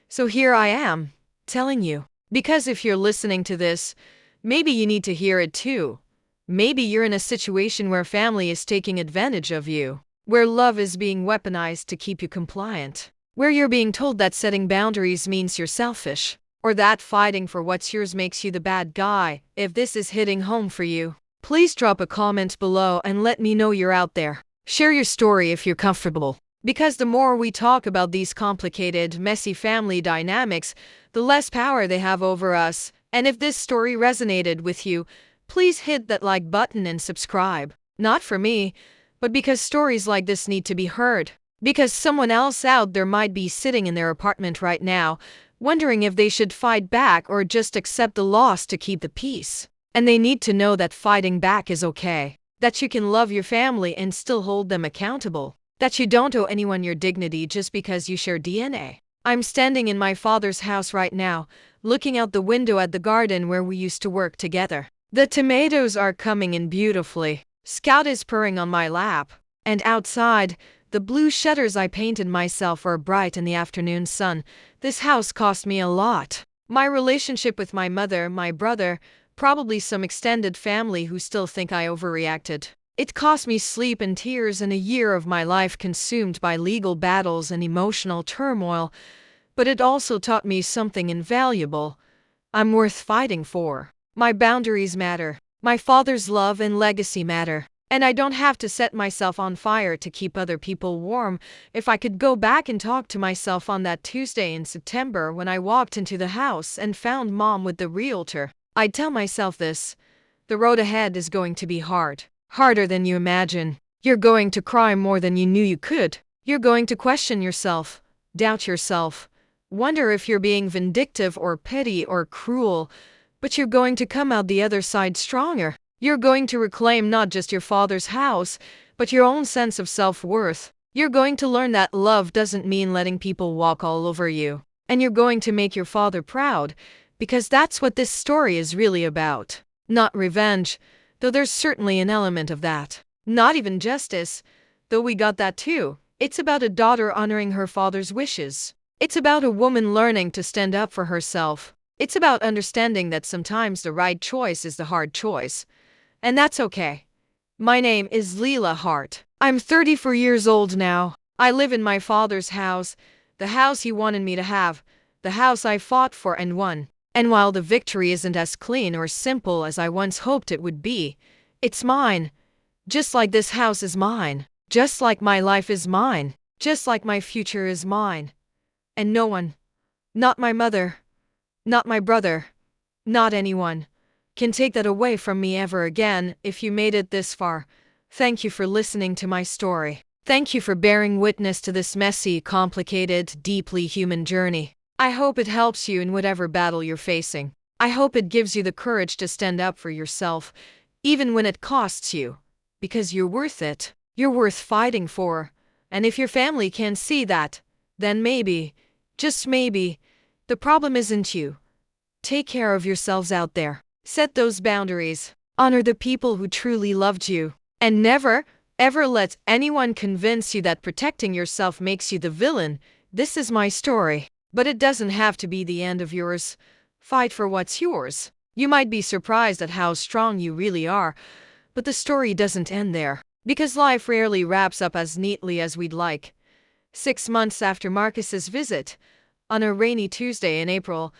So here I am, telling you. Because if you're listening to this, maybe you need to hear it too. Maybe you're in a situation where family is taking advantage of you, where love is being weaponized to keep you compliant, where you're being told that setting boundaries means you're selfish, or that fighting for what's yours makes you the bad guy. If this is hitting home for you, Please drop a comment below and let me know you're out there. Share your story if you're comfortable. Because the more we talk about these complicated, messy family dynamics, the less power they have over us. And if this story resonated with you, please hit that like button and subscribe. Not for me, but because stories like this need to be heard. Because someone else out there might be sitting in their apartment right now, wondering if they should fight back or just accept the loss to keep the peace. And they need to know that fighting back is okay. That you can love your family and still hold them accountable. That you don't owe anyone your dignity just because you share DNA. I'm standing in my father's house right now, looking out the window at the garden where we used to work together. The tomatoes are coming in beautifully. Scout is purring on my lap. And outside, the blue shutters I painted myself are bright in the afternoon sun. This house cost me a lot. My relationship with my mother, my brother, probably some extended family who still think I overreacted. It cost me sleep and tears and a year of my life consumed by legal battles and emotional turmoil, but it also taught me something invaluable. I'm worth fighting for. My boundaries matter. My father's love and legacy matter. And I don't have to set myself on fire to keep other people warm. If I could go back and talk to myself on that Tuesday in September when I walked into the house and found Mom with the realtor, I'd tell myself this: the road ahead is going to be hard. Harder than you imagine. You're going to cry more than you knew you could. You're going to question yourself, doubt yourself, wonder if you're being vindictive or petty or cruel, but you're going to come out the other side stronger. You're going to reclaim not just your father's house, but your own sense of self-worth. You're going to learn that love doesn't mean letting people walk all over you. And you're going to make your father proud, because that's what this story is really about. Not revenge, though there's certainly an element of that. Not even justice, though we got that too. It's about a daughter honoring her father's wishes. It's about a woman learning to stand up for herself. It's about understanding that sometimes the right choice is the hard choice. And that's okay. My name is Leela Hart. I'm 34 years old now. I live in my father's house, the house he wanted me to have, the house I fought for and won. And while the victory isn't as clean or simple as I once hoped it would be, it's mine. Just like this house is mine. Just like my life is mine. Just like my future is mine. And no one, not my mother, not my brother, not anyone, can take that away from me ever again. If you made it this far, thank you for listening to my story. Thank you for bearing witness to this messy, complicated, deeply human journey. I hope it helps you in whatever battle you're facing. I hope it gives you the courage to stand up for yourself, even when it costs you. Because you're worth it. You're worth fighting for. And if your family can't see that, then maybe, just maybe, the problem isn't you. Take care of yourselves out there. Set those boundaries. Honor the people who truly loved you. And never, ever let anyone convince you that protecting yourself makes you the villain. This is my story. But it doesn't have to be the end of yours. Fight for what's yours. You might be surprised at how strong you really are, but the story doesn't end there. Because life rarely wraps up as neatly as we'd like. 6 months after Marcus's visit, on a rainy Tuesday in April,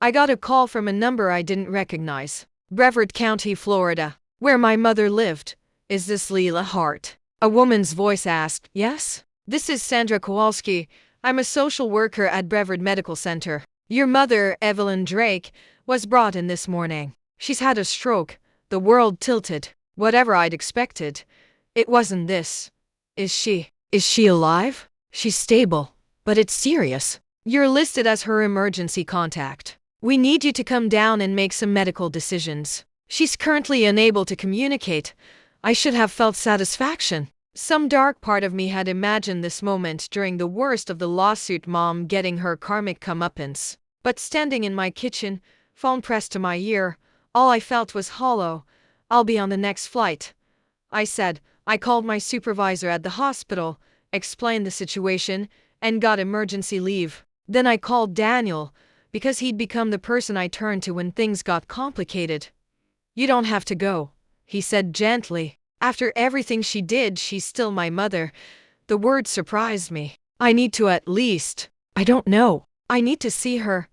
I got a call from a number I didn't recognize. Brevard County, Florida, where my mother lived. Is this Leela Hart? A woman's voice asked. Yes? This is Sandra Kowalski. I'm a social worker at Brevard Medical Center. Your mother, Evelyn Drake, was brought in this morning. She's had a stroke. The world tilted. Whatever I'd expected. It wasn't this. Is she alive? She's stable, but it's serious. You're listed as her emergency contact. We need you to come down and make some medical decisions. She's currently unable to communicate. I should have felt satisfaction. Some dark part of me had imagined this moment during the worst of the lawsuit, Mom getting her karmic comeuppance. But standing in my kitchen, phone pressed to my ear, all I felt was hollow. I'll be on the next flight, I said. I called my supervisor at the hospital, explained the situation, and got emergency leave. Then I called Daniel, because he'd become the person I turned to when things got complicated. You don't have to go, he said gently. After everything she did, she's still my mother. The word surprised me. I need to at least. I don't know. I need to see her.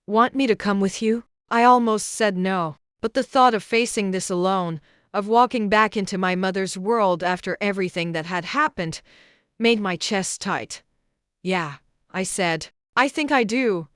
Want me to come with you? I almost said no, but the thought of facing this alone, of walking back into my mother's world after everything that had happened, made my chest tight. "Yeah," I said. "I think I do."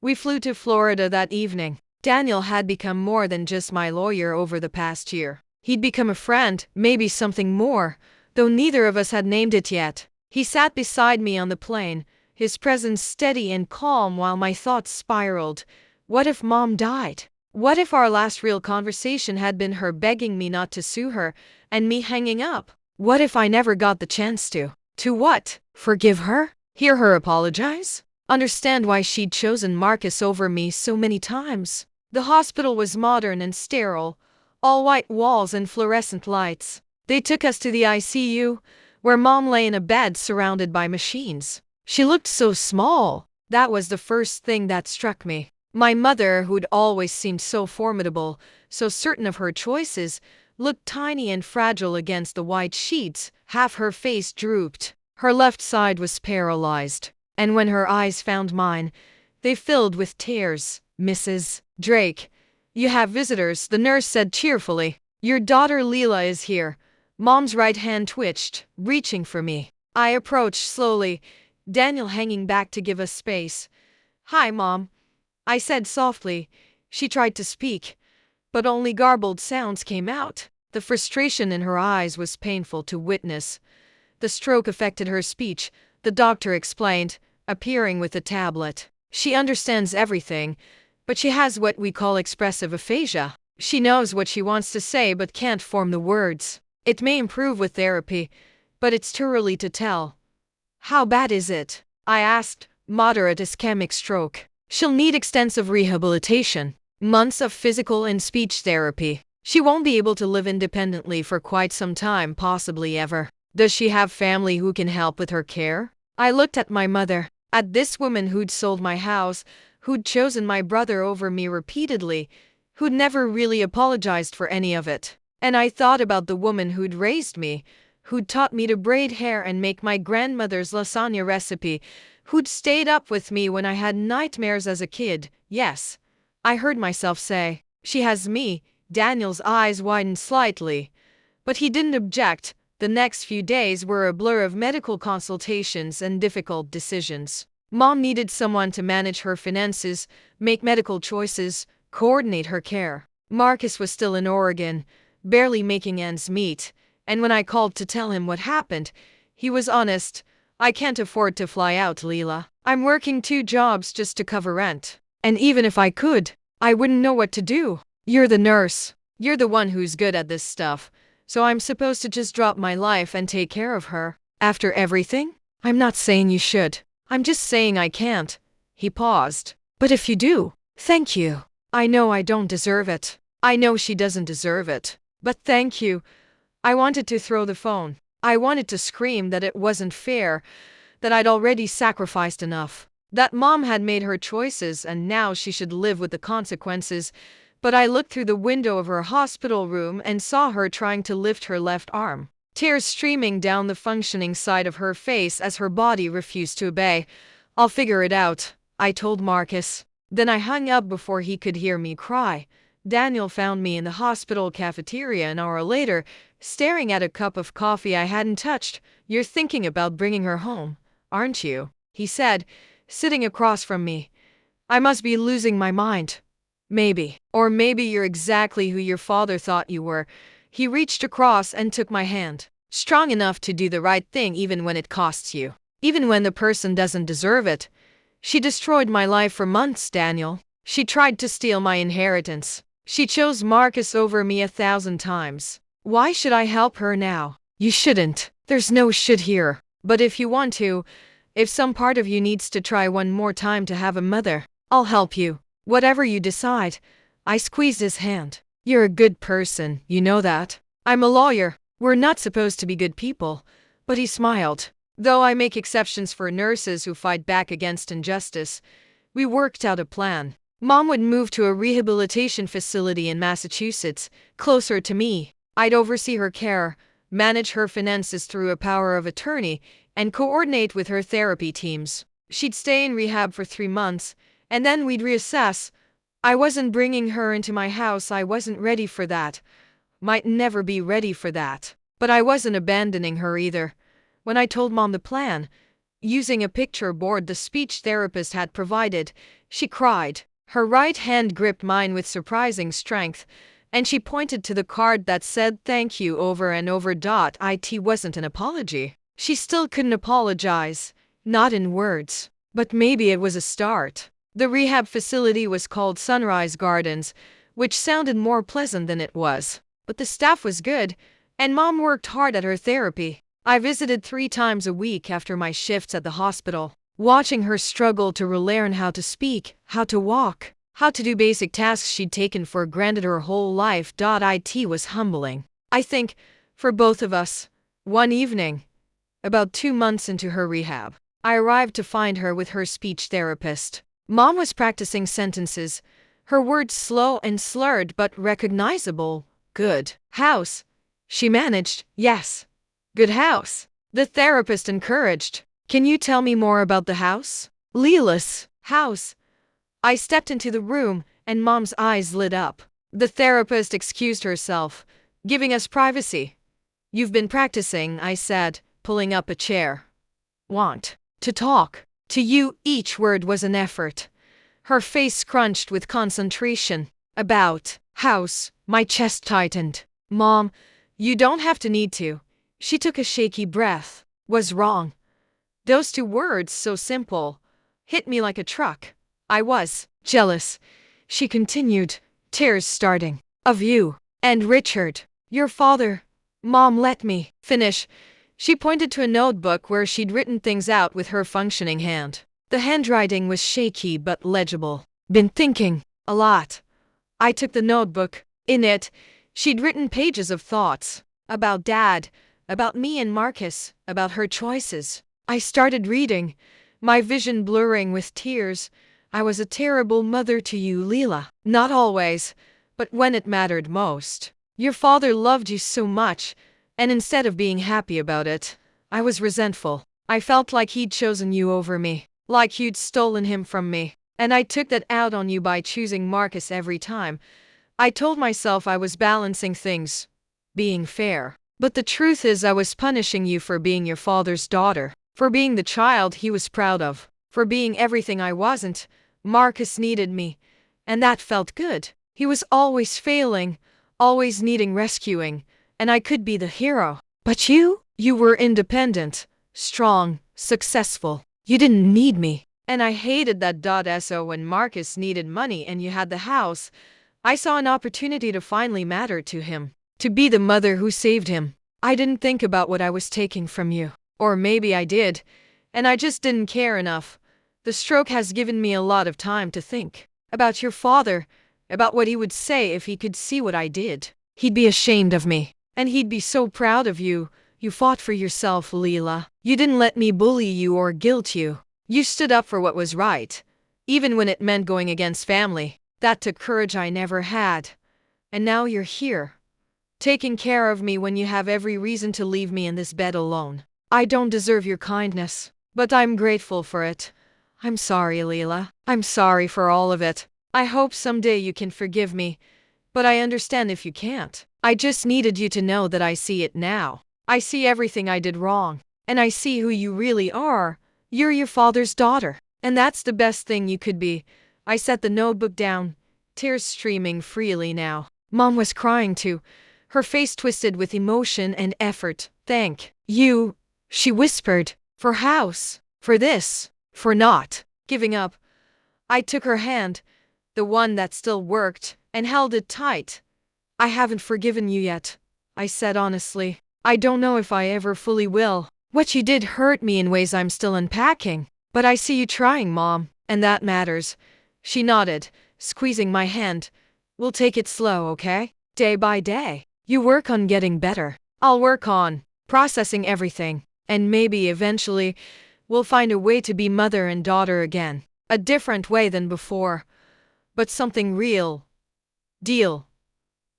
We flew to Florida that evening. Daniel had become more than just my lawyer over the past year. He'd become a friend, maybe something more, though neither of us had named it yet. He sat beside me on the plane, his presence steady and calm while my thoughts spiraled. What if Mom died? What if our last real conversation had been her begging me not to sue her, and me hanging up? What if I never got the chance to? To what? Forgive her? Hear her apologize? Understand why she'd chosen Marcus over me so many times? The hospital was modern and sterile, all white walls and fluorescent lights. They took us to the ICU, where Mom lay in a bed surrounded by machines. She looked so small. That was the first thing that struck me. My mother, who'd always seemed so formidable, so certain of her choices, looked tiny and fragile against the white sheets. Half her face drooped. Her left side was paralyzed. And when her eyes found mine, they filled with tears. "Mrs. Drake, you have visitors," the nurse said cheerfully. "Your daughter Leela is here." Mom's right hand twitched, reaching for me. I approached slowly, Daniel hanging back to give us space. "Hi, Mom," I said softly. She tried to speak, but only garbled sounds came out. The frustration in her eyes was painful to witness. The stroke affected her speech, the doctor explained, appearing with a tablet. "She understands everything, but she has what we call expressive aphasia. She knows what she wants to say but can't form the words. It may improve with therapy, but it's too early to tell." "How bad is it?" I asked. "Moderate ischemic stroke. She'll need extensive rehabilitation, months of physical and speech therapy. She won't be able to live independently for quite some time, possibly ever." "Does she have family who can help with her care?" I looked at my mother, at this woman who'd sold my house, who'd chosen my brother over me repeatedly, who'd never really apologized for any of it. And I thought about the woman who'd raised me, who'd taught me to braid hair and make my grandmother's lasagna recipe, who'd stayed up with me when I had nightmares as a kid. "Yes," I heard myself say. "She has me." Daniel's eyes widened slightly, but he didn't object. The next few days were a blur of medical consultations and difficult decisions. Mom needed someone to manage her finances, make medical choices, coordinate her care. Marcus was still in Oregon, barely making ends meet, and when I called to tell him what happened, he was honest. "I can't afford to fly out, Leela. I'm working 2 jobs just to cover rent. And even if I could, I wouldn't know what to do." "You're the nurse. You're the one who's good at this stuff. So I'm supposed to just drop my life and take care of her? After everything?" "I'm not saying you should. I'm just saying I can't." He paused. "But if you do, thank you. I know I don't deserve it. I know she doesn't deserve it. But thank you." I wanted to throw the phone. I wanted to scream that it wasn't fair, that I'd already sacrificed enough, that Mom had made her choices and now she should live with the consequences. But I looked through the window of her hospital room and saw her trying to lift her left arm, tears streaming down the functioning side of her face as her body refused to obey. "I'll figure it out," I told Marcus. Then I hung up before he could hear me cry. Daniel found me in the hospital cafeteria an hour later, staring at a cup of coffee I hadn't touched. "You're thinking about bringing her home, aren't you?" he said, sitting across from me. I must be losing my mind. "Maybe. Or maybe you're exactly who your father thought you were." He reached across and took my hand. "Strong enough to do the right thing even when it costs you. Even when the person doesn't deserve it." "She destroyed my life for months, Daniel. She tried to steal my inheritance. She chose Marcus over me 1,000 times. Why should I help her now?" "You shouldn't. There's no should here. But if you want to, if some part of you needs to try one more time to have a mother, I'll help you. Whatever you decide." I squeezed his hand. "You're a good person, you know that. I'm a lawyer. We're not supposed to be good people." But he smiled. "Though I make exceptions for nurses who fight back against injustice." We worked out a plan. Mom would move to a rehabilitation facility in Massachusetts, closer to me. I'd oversee her care, manage her finances through a power of attorney, and coordinate with her therapy teams. She'd stay in rehab for 3 months, and then we'd reassess. I wasn't bringing her into my house. I wasn't ready for that. might never be ready for that. But I wasn't abandoning her either. When I told Mom the plan, using a picture board the speech therapist had provided, she cried. Her right hand gripped mine with surprising strength, and she pointed to the card that said thank you over and over. It wasn't an apology. She still couldn't apologize, not in words. But maybe it was a start. The rehab facility was called Sunrise Gardens, which sounded more pleasant than it was. But the staff was good, and Mom worked hard at her therapy. I visited 3 times a week after my shifts at the hospital, watching her struggle to relearn how to speak, how to walk, how to do basic tasks she'd taken for granted her whole life. It was humbling. I think, for both of us. One evening, about 2 months into her rehab, I arrived to find her with her speech therapist. Mom was practicing sentences, her words slow and slurred but recognizable. Good house, she managed. Yes, good house. The therapist encouraged. Can you tell me more about the house? Leela's house. I stepped into the room, and Mom's eyes lit up. The therapist excused herself, giving us privacy. You've been practicing, I said, pulling up a chair. Want to talk to you? Each word was an effort. Her face scrunched with concentration. About house, my chest tightened. Mom, you don't have to need to. She took a shaky breath. Was wrong. Those 2 words, so simple, hit me like a truck. I was jealous, she continued, tears starting. Of you. And Richard, your father. Mom let me finish. She pointed to a notebook where she'd written things out with her functioning hand. The handwriting was shaky but legible. Been thinking a lot. I took the notebook. In it, she'd written pages of thoughts. About Dad, about me and Marcus, about her choices. I started reading, my vision blurring with tears. I was a terrible mother to you, Leela. Not always, but when it mattered most. Your father loved you so much, and instead of being happy about it, I was resentful. I felt like he'd chosen you over me, like you'd stolen him from me. And I took that out on you by choosing Marcus every time. I told myself I was balancing things, being fair. But the truth is I was punishing you for being your father's daughter, for being the child he was proud of, for being everything I wasn't. Marcus needed me, and that felt good. He was always failing, always needing rescuing, and I could be the hero. But you were independent, strong, successful. You didn't need me. And I hated that. So when Marcus needed money and you had the house, I saw an opportunity to finally matter to him, to be the mother who saved him. I didn't think about what I was taking from you. Or maybe I did, and I just didn't care enough. The stroke has given me a lot of time to think about your father, about what he would say if he could see what I did. He'd be ashamed of me, and he'd be so proud of you. You fought for yourself, Leela. You didn't let me bully you or guilt you. You stood up for what was right, even when it meant going against family. That took courage I never had. And now you're here, taking care of me when you have every reason to leave me in this bed alone. I don't deserve your kindness, but I'm grateful for it. I'm sorry, Leela. I'm sorry for all of it. I hope someday you can forgive me, but I understand if you can't. I just needed you to know that I see it now. I see everything I did wrong, and I see who you really are. You're your father's daughter, and that's the best thing you could be. I set the notebook down, tears streaming freely now. Mom was crying too, her face twisted with emotion and effort. Thank you, she whispered, for house, for this, for not giving up. I took her hand, the one that still worked, and held it tight. I haven't forgiven you yet, I said honestly. I don't know if I ever fully will. What you did hurt me in ways I'm still unpacking. But I see you trying, Mom, and that matters. She nodded, squeezing my hand. We'll take it slow, okay? Day by day. You work on getting better. I'll work on processing everything. And maybe eventually, we'll find a way to be mother and daughter again. A different way than before. But something real. Deal.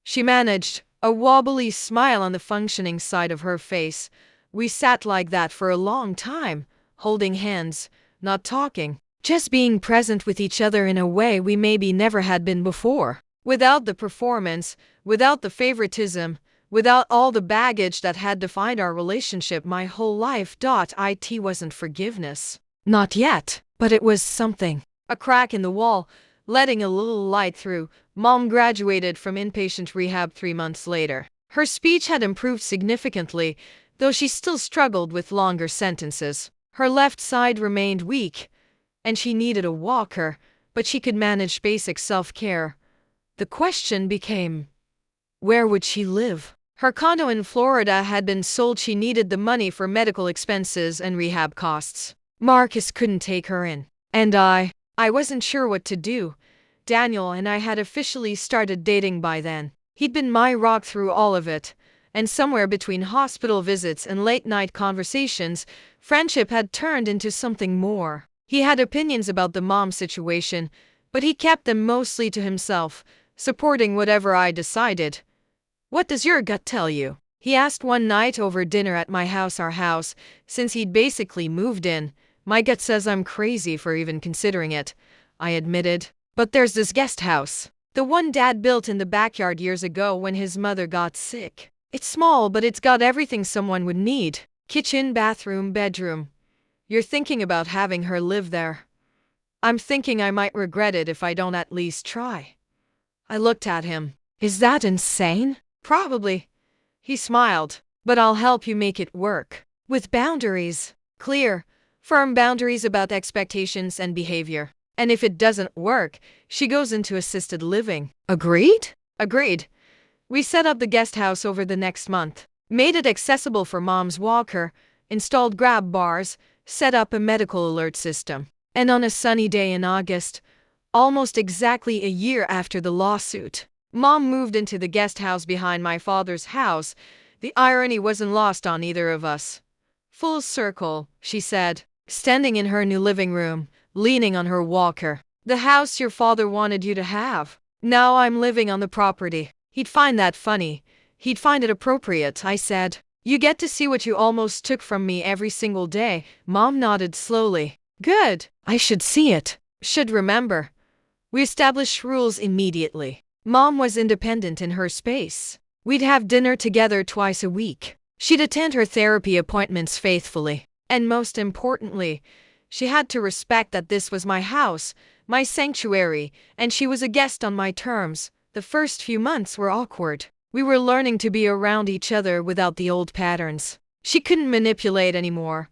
She managed, a wobbly smile on the functioning side of her face. We sat like that for a long time, holding hands, not talking, just being present with each other in a way we maybe never had been before. Without the performance, without the favoritism, without all the baggage that had defined our relationship my whole life. It wasn't forgiveness. Not yet, but it was something. A crack in the wall, letting a little light through. Mom graduated from inpatient rehab 3 months later. Her speech had improved significantly, though she still struggled with longer sentences. Her left side remained weak, and she needed a walker, but she could manage basic self-care. The question became, where would she live? Her condo in Florida had been sold. She needed the money for medical expenses and rehab costs. Marcus couldn't take her in. And I wasn't sure what to do. Daniel and I had officially started dating by then. He'd been my rock through all of it. And somewhere between hospital visits and late-night conversations, friendship had turned into something more. He had opinions about the mom situation, but he kept them mostly to himself, supporting whatever I decided. "What does your gut tell you?" he asked one night over dinner at my house, our house, since he'd basically moved in. "My gut says I'm crazy for even considering it," I admitted. "But there's this guest house, the one Dad built in the backyard years ago when his mother got sick. It's small, but it's got everything someone would need. Kitchen, bathroom, bedroom. You're thinking about having her live there?" "I'm thinking I might regret it if I don't at least try." I looked at him. "Is that insane?" "Probably." He smiled. "But I'll help you make it work. With boundaries. Clear, firm boundaries about expectations and behavior. And if it doesn't work, she goes into assisted living." "Agreed?" "Agreed." We set up the guest house over the next month, made it accessible for Mom's walker, installed grab bars, set up a medical alert system. And on a sunny day in August, almost exactly a year after the lawsuit, Mom moved into the guest house behind my father's house. The irony wasn't lost on either of us. "Full circle," she said, standing in her new living room, leaning on her walker. "The house your father wanted you to have. Now I'm living on the property." "He'd find that funny. He'd find it appropriate," I said. "You get to see what you almost took from me every single day." Mom nodded slowly. "Good. I should see it. Should remember." We established rules immediately. Mom was independent in her space. We'd have dinner together twice a week. She'd attend her therapy appointments faithfully. And most importantly, she had to respect that this was my house, my sanctuary, and she was a guest on my terms. The first few months were awkward. We were learning to be around each other without the old patterns. She couldn't manipulate anymore.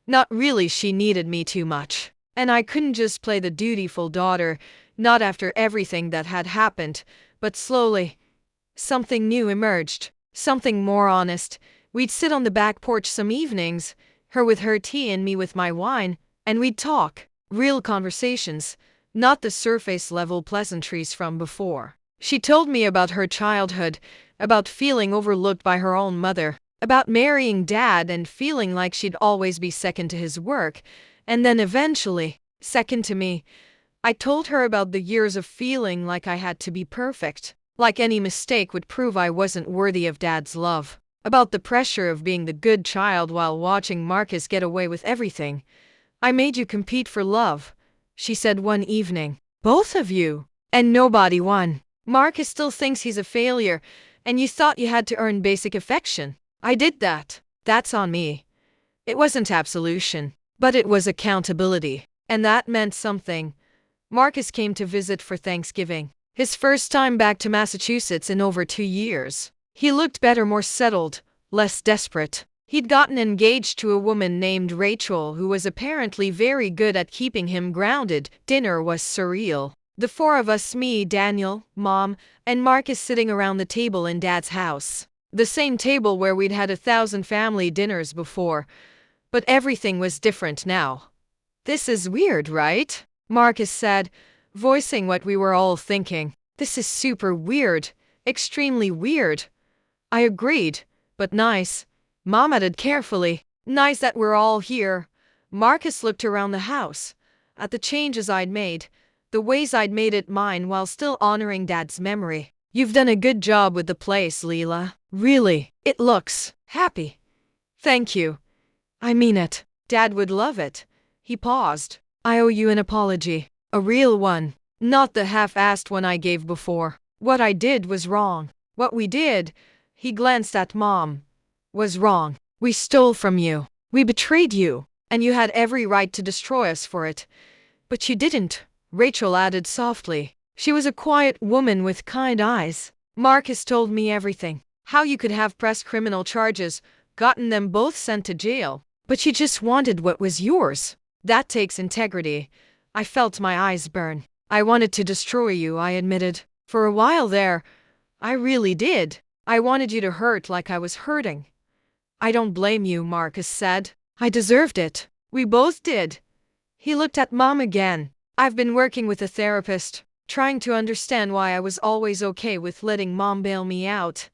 Not really, she needed me too much. And I couldn't just play the dutiful daughter, not after everything that had happened. But slowly, something new emerged. Something more honest. We'd sit on the back porch some evenings, her with her tea and me with my wine, and we'd talk. Real conversations, not the surface-level pleasantries from before. She told me about her childhood, about feeling overlooked by her own mother, about marrying Dad and feeling like she'd always be second to his work, and then eventually, second to me. I told her about the years of feeling like I had to be perfect, like any mistake would prove I wasn't worthy of Dad's love, about the pressure of being the good child while watching Marcus get away with everything. "I made you compete for love," she said one evening. "Both of you. And nobody won. Marcus still thinks he's a failure, and you thought you had to earn basic affection. I did that. That's on me." It wasn't absolution, but it was accountability. And that meant something. Marcus came to visit for Thanksgiving. His first time back to Massachusetts in over 2 years. He looked better, more settled, less desperate. He'd gotten engaged to a woman named Rachel who was apparently very good at keeping him grounded. Dinner was surreal. The four of us, me, Daniel, Mom, and Marcus, sitting around the table in Dad's house. The same table where we'd had 1,000 family dinners before. But everything was different now. "This is weird, right?" Marcus said, voicing what we were all thinking. "This is super weird. Extremely weird." I agreed. "But nice," Mom added carefully. "Nice that we're all here." Marcus looked around the house, at the changes I'd made, the ways I'd made it mine while still honoring Dad's memory. "You've done a good job with the place, Leela. Really, it looks happy." "Thank you. I mean it. Dad would love it." He paused. "I owe you an apology. A real one. Not the half-assed one I gave before." What I did was wrong. What we did, he glanced at Mom, was wrong. We stole from you. We betrayed you. And you had every right to destroy us for it. But you didn't, Rachel added softly. She was a quiet woman with kind eyes. Marcus told me everything. How you could have pressed criminal charges, gotten them both sent to jail. But you just wanted what was yours. That takes integrity. I felt my eyes burn. I wanted to destroy you, I admitted. For a while there, I really did. I wanted you to hurt like I was hurting. I don't blame you, Marcus said. I deserved it. We both did. He looked at Mom again. I've been working with a therapist, trying to understand why I was always okay with letting Mom bail me out.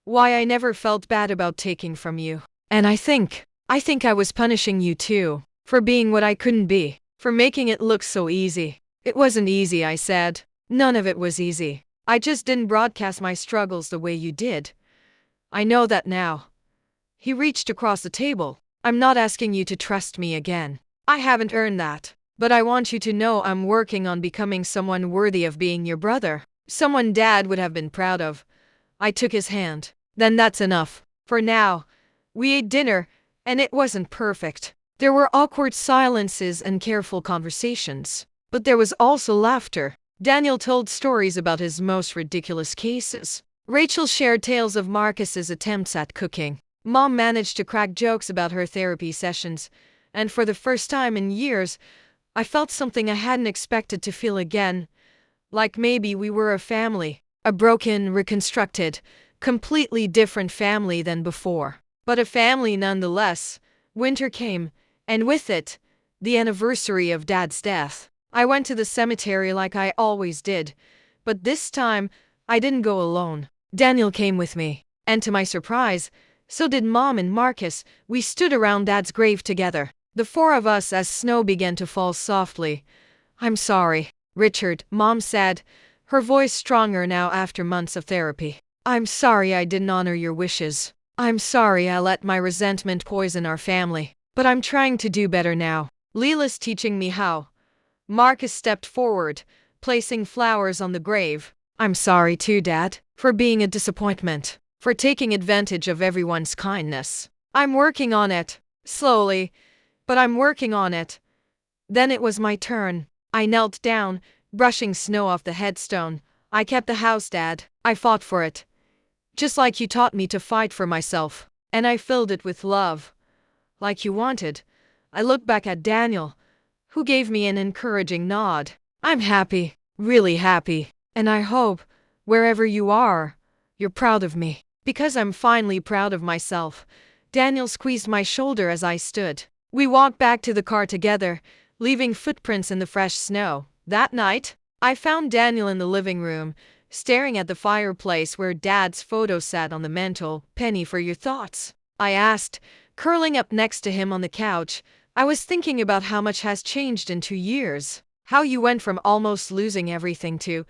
Why I never felt bad about taking from you. And I think I was punishing you too, for being what I couldn't be, for making it look so easy. It wasn't easy, I said. None of it was easy. I just didn't broadcast my struggles the way you did. I know that now. He reached across the table. I'm not asking you to trust me again. I haven't earned that. But I want you to know I'm working on becoming someone worthy of being your brother. Someone Dad would have been proud of. I took his hand. Then that's enough. For now. We ate dinner, and it wasn't perfect. There were awkward silences and careful conversations. But there was also laughter. Daniel told stories about his most ridiculous cases. Rachel shared tales of Marcus's attempts at cooking. Mom managed to crack jokes about her therapy sessions, and for the first time in years, I felt something I hadn't expected to feel again. Like maybe we were a family. A broken, reconstructed, completely different family than before. But a family nonetheless. Winter came, and with it, the anniversary of Dad's death. I went to the cemetery like I always did, but this time, I didn't go alone. Daniel came with me, and to my surprise, so did Mom and Marcus. We stood around Dad's grave together, the four of us, as snow began to fall softly. I'm sorry, Richard, Mom said, her voice stronger now after months of therapy. I'm sorry I didn't honor your wishes. I'm sorry I let my resentment poison our family. But I'm trying to do better now. Leela's teaching me how. Marcus stepped forward, placing flowers on the grave. I'm sorry too, Dad, for being a disappointment, for taking advantage of everyone's kindness. I'm working on it, slowly, but I'm working on it. Then it was my turn. I knelt down, brushing snow off the headstone. I kept the house, Dad. I fought for it. Just like you taught me to fight for myself. And I filled it with love. Like you wanted. I looked back at Daniel, who gave me an encouraging nod. I'm happy, really happy. And I hope, wherever you are, you're proud of me. Because I'm finally proud of myself. Daniel squeezed my shoulder as I stood. We walked back to the car together, leaving footprints in the fresh snow. That night, I found Daniel in the living room, staring at the fireplace where Dad's photo sat on the mantel. Penny, for your thoughts? I asked, curling up next to him on the couch. I was thinking about how much has changed in 2 years. How you went from almost losing everything to,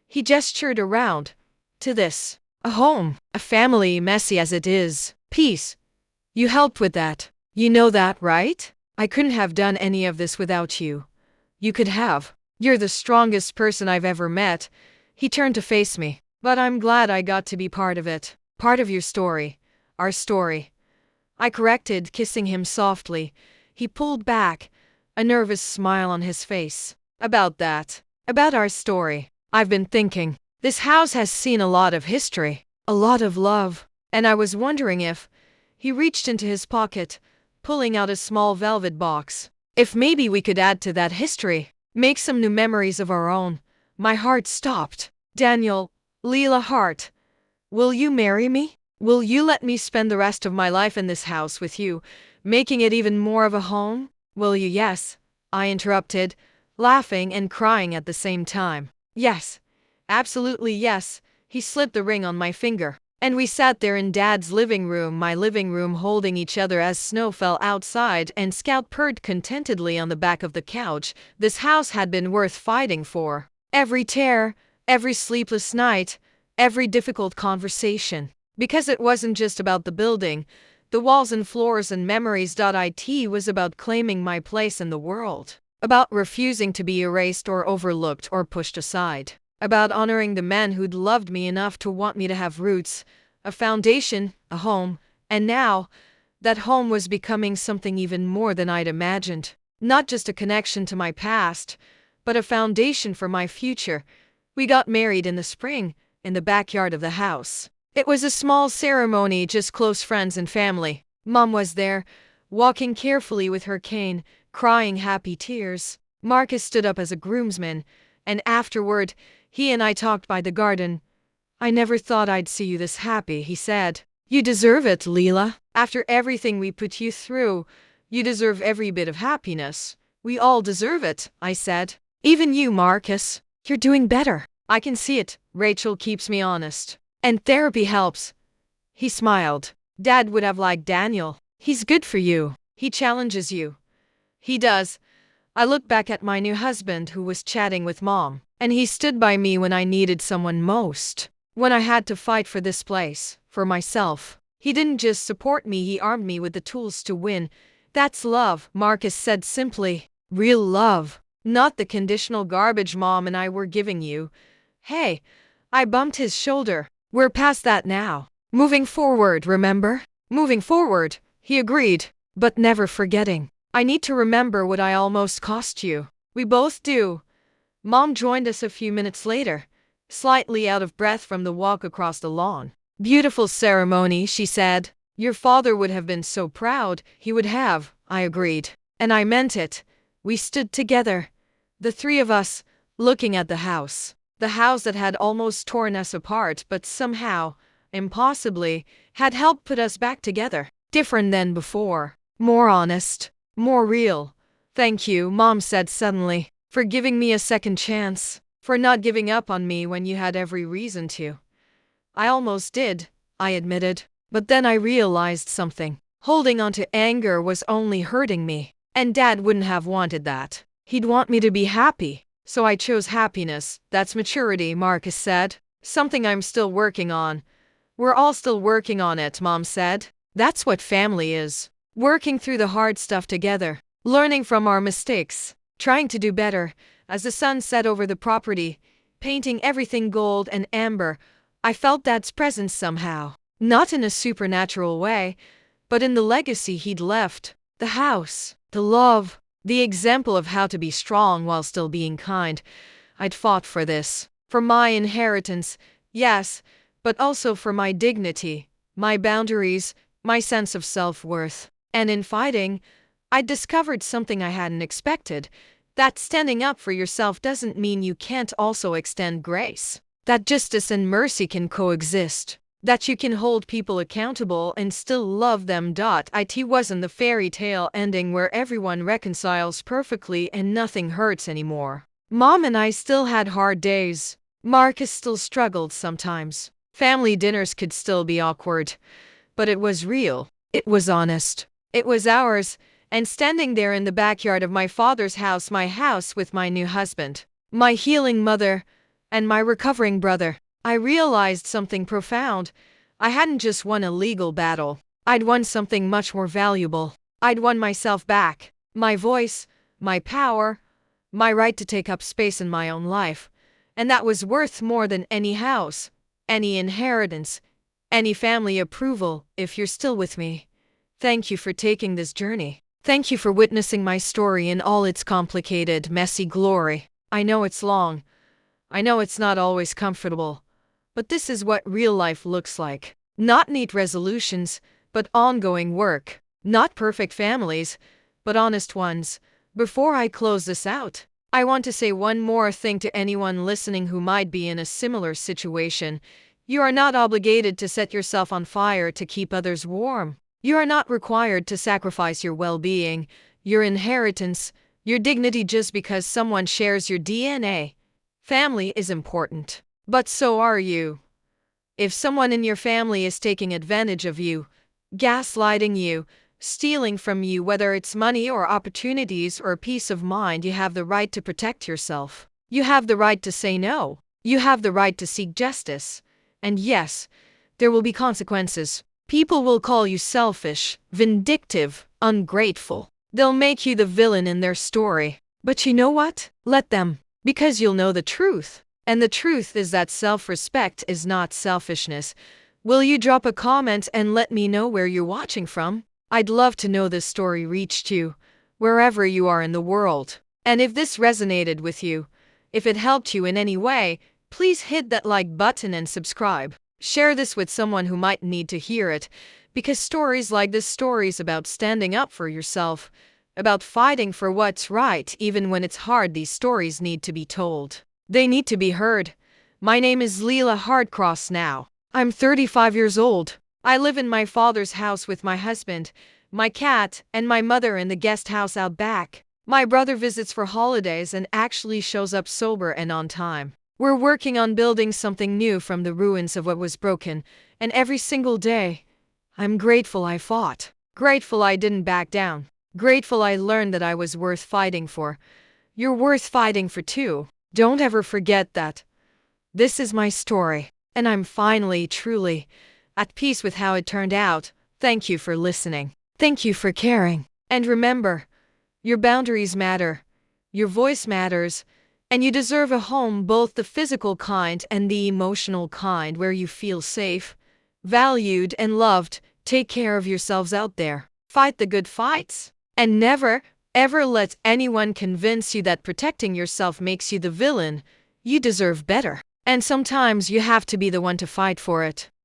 he gestured around, to this. A home, a family, messy as it is. Peace. You helped with that. You know that, right? I couldn't have done any of this without you. You could have. You're the strongest person I've ever met. He turned to face me. But I'm glad I got to be part of it. Part of your story. Our story. I corrected, kissing him softly. He pulled back, a nervous smile on his face. About that. About our story. I've been thinking. This house has seen a lot of history. A lot of love. And I was wondering if. He reached into his pocket, pulling out a small velvet box. If maybe we could add to that history. Make some new memories of our own. My heart stopped. Daniel, Leela Hart. Will you marry me? Will you let me spend the rest of my life in this house with you, making it even more of a home? Will you? Yes, I interrupted, laughing and crying at the same time. Yes, absolutely yes. He slipped the ring on my finger, and we sat there in Dad's living room, my living room, holding each other as snow fell outside and Scout purred contentedly on the back of the couch. This house had been worth fighting for. Every tear, every sleepless night, every difficult conversation. Because it wasn't just about the building, the walls and floors and memories. It was about claiming my place in the world. About refusing to be erased or overlooked or pushed aside. about honoring the man who'd loved me enough to want me to have roots, a foundation, a home, and now, that home was becoming something even more than I'd imagined. Not just a connection to my past, but a foundation for my future. We got married in the spring, in the backyard of the house. It was a small ceremony, just close friends and family. Mom was there, walking carefully with her cane, crying happy tears. Marcus stood up as a groomsman, and afterward, he and I talked by the garden. "I never thought I'd see you this happy," he said. "You deserve it, Leela. After everything we put you through, you deserve every bit of happiness." "We all deserve it," I said. "Even you, Marcus. You're doing better. I can see it. Rachel keeps me honest. And therapy helps." He smiled. "Dad would have liked Daniel. He's good for you. He challenges you." "He does." I looked back at my new husband who was chatting with Mom, and he stood by me when I needed someone most. When I had to fight for this place, for myself. He didn't just support me, he armed me with the tools to win. "That's love," Marcus said simply. "Real love. Not the conditional garbage Mom and I were giving you." "Hey," I bumped his shoulder. "We're past that now. Moving forward, remember?" "Moving forward," he agreed. "But never forgetting. I need to remember what I almost cost you." "We both do." Mom joined us a few minutes later, slightly out of breath from the walk across the lawn. "Beautiful ceremony," she said. "Your father would have been so proud." "He would have," I agreed. And I meant it. We stood together, the three of us, looking at the house. The house that had almost torn us apart but somehow, impossibly, had helped put us back together. Different than before. More honest. More real. "Thank you," Mom said suddenly, "for giving me a second chance. For not giving up on me when you had every reason to." "I almost did," I admitted. But then I realized something. Holding on to anger was only hurting me. And Dad wouldn't have wanted that. He'd want me to be happy. So I chose happiness. "That's maturity," Marcus said. "Something I'm still working on." "We're all still working on it," Mom said. "That's what family is. Working through the hard stuff together. Learning from our mistakes. Trying to do better." As the sun set over the property, painting everything gold and amber, I felt Dad's presence somehow. Not in a supernatural way, but in the legacy he'd left. The house. The love. The example of how to be strong while still being kind. I'd fought for this. For my inheritance, yes, but also for my dignity, my boundaries, my sense of self-worth. And in fighting, I'd discovered something I hadn't expected. That standing up for yourself doesn't mean you can't also extend grace. That justice and mercy can coexist. That you can hold people accountable and still love them. It wasn't the fairy tale ending where everyone reconciles perfectly and nothing hurts anymore. Mom and I still had hard days. Marcus still struggled sometimes. Family dinners could still be awkward. But it was real. It was honest. It was ours. And standing there in the backyard of my father's house, my house with my new husband, my healing mother, and my recovering brother, I realized something profound. I hadn't just won a legal battle. I'd won something much more valuable. I'd won myself back. My voice, my power, my right to take up space in my own life. And that was worth more than any house, any inheritance, any family approval. If you're still with me, thank you for taking this journey. Thank you for witnessing my story in all its complicated, messy glory. I know it's long. I know it's not always comfortable. But this is what real life looks like. Not neat resolutions, but ongoing work. Not perfect families, but honest ones. Before I close this out, I want to say one more thing to anyone listening who might be in a similar situation. You are not obligated to set yourself on fire to keep others warm. You are not required to sacrifice your well-being, your inheritance, your dignity just because someone shares your DNA. Family is important, but so are you. If someone in your family is taking advantage of you, gaslighting you, stealing from you, whether it's money or opportunities or peace of mind, you have the right to protect yourself. You have the right to say no. You have the right to seek justice. And yes, there will be consequences. People will call you selfish, vindictive, ungrateful. They'll make you the villain in their story. But you know what? Let them. Because you'll know the truth. And the truth is that self-respect is not selfishness. Will you drop a comment and let me know where you're watching from? I'd love to know this story reached you, wherever you are in the world. And if this resonated with you, if it helped you in any way, please hit that like button and subscribe. Share this with someone who might need to hear it, because stories like this, stories about standing up for yourself, about fighting for what's right even when it's hard, these stories need to be told. They need to be heard. My name is Leela Hardcross now. I'm 35 years old. I live in my father's house with my husband, my cat, and my mother in the guest house out back. My brother visits for holidays and actually shows up sober and on time. We're working on building something new from the ruins of what was broken, and every single day, I'm grateful I fought. Grateful I didn't back down. Grateful I learned that I was worth fighting for. You're worth fighting for too. Don't ever forget that. This is my story, and I'm finally, truly, at peace with how it turned out. Thank you for listening. Thank you for caring. And remember, your boundaries matter. Your voice matters. And you deserve a home, both the physical kind and the emotional kind, where you feel safe, valued, and loved. Take care of yourselves out there. Fight the good fights. And never, ever let anyone convince you that protecting yourself makes you the villain. You deserve better. And sometimes you have to be the one to fight for it.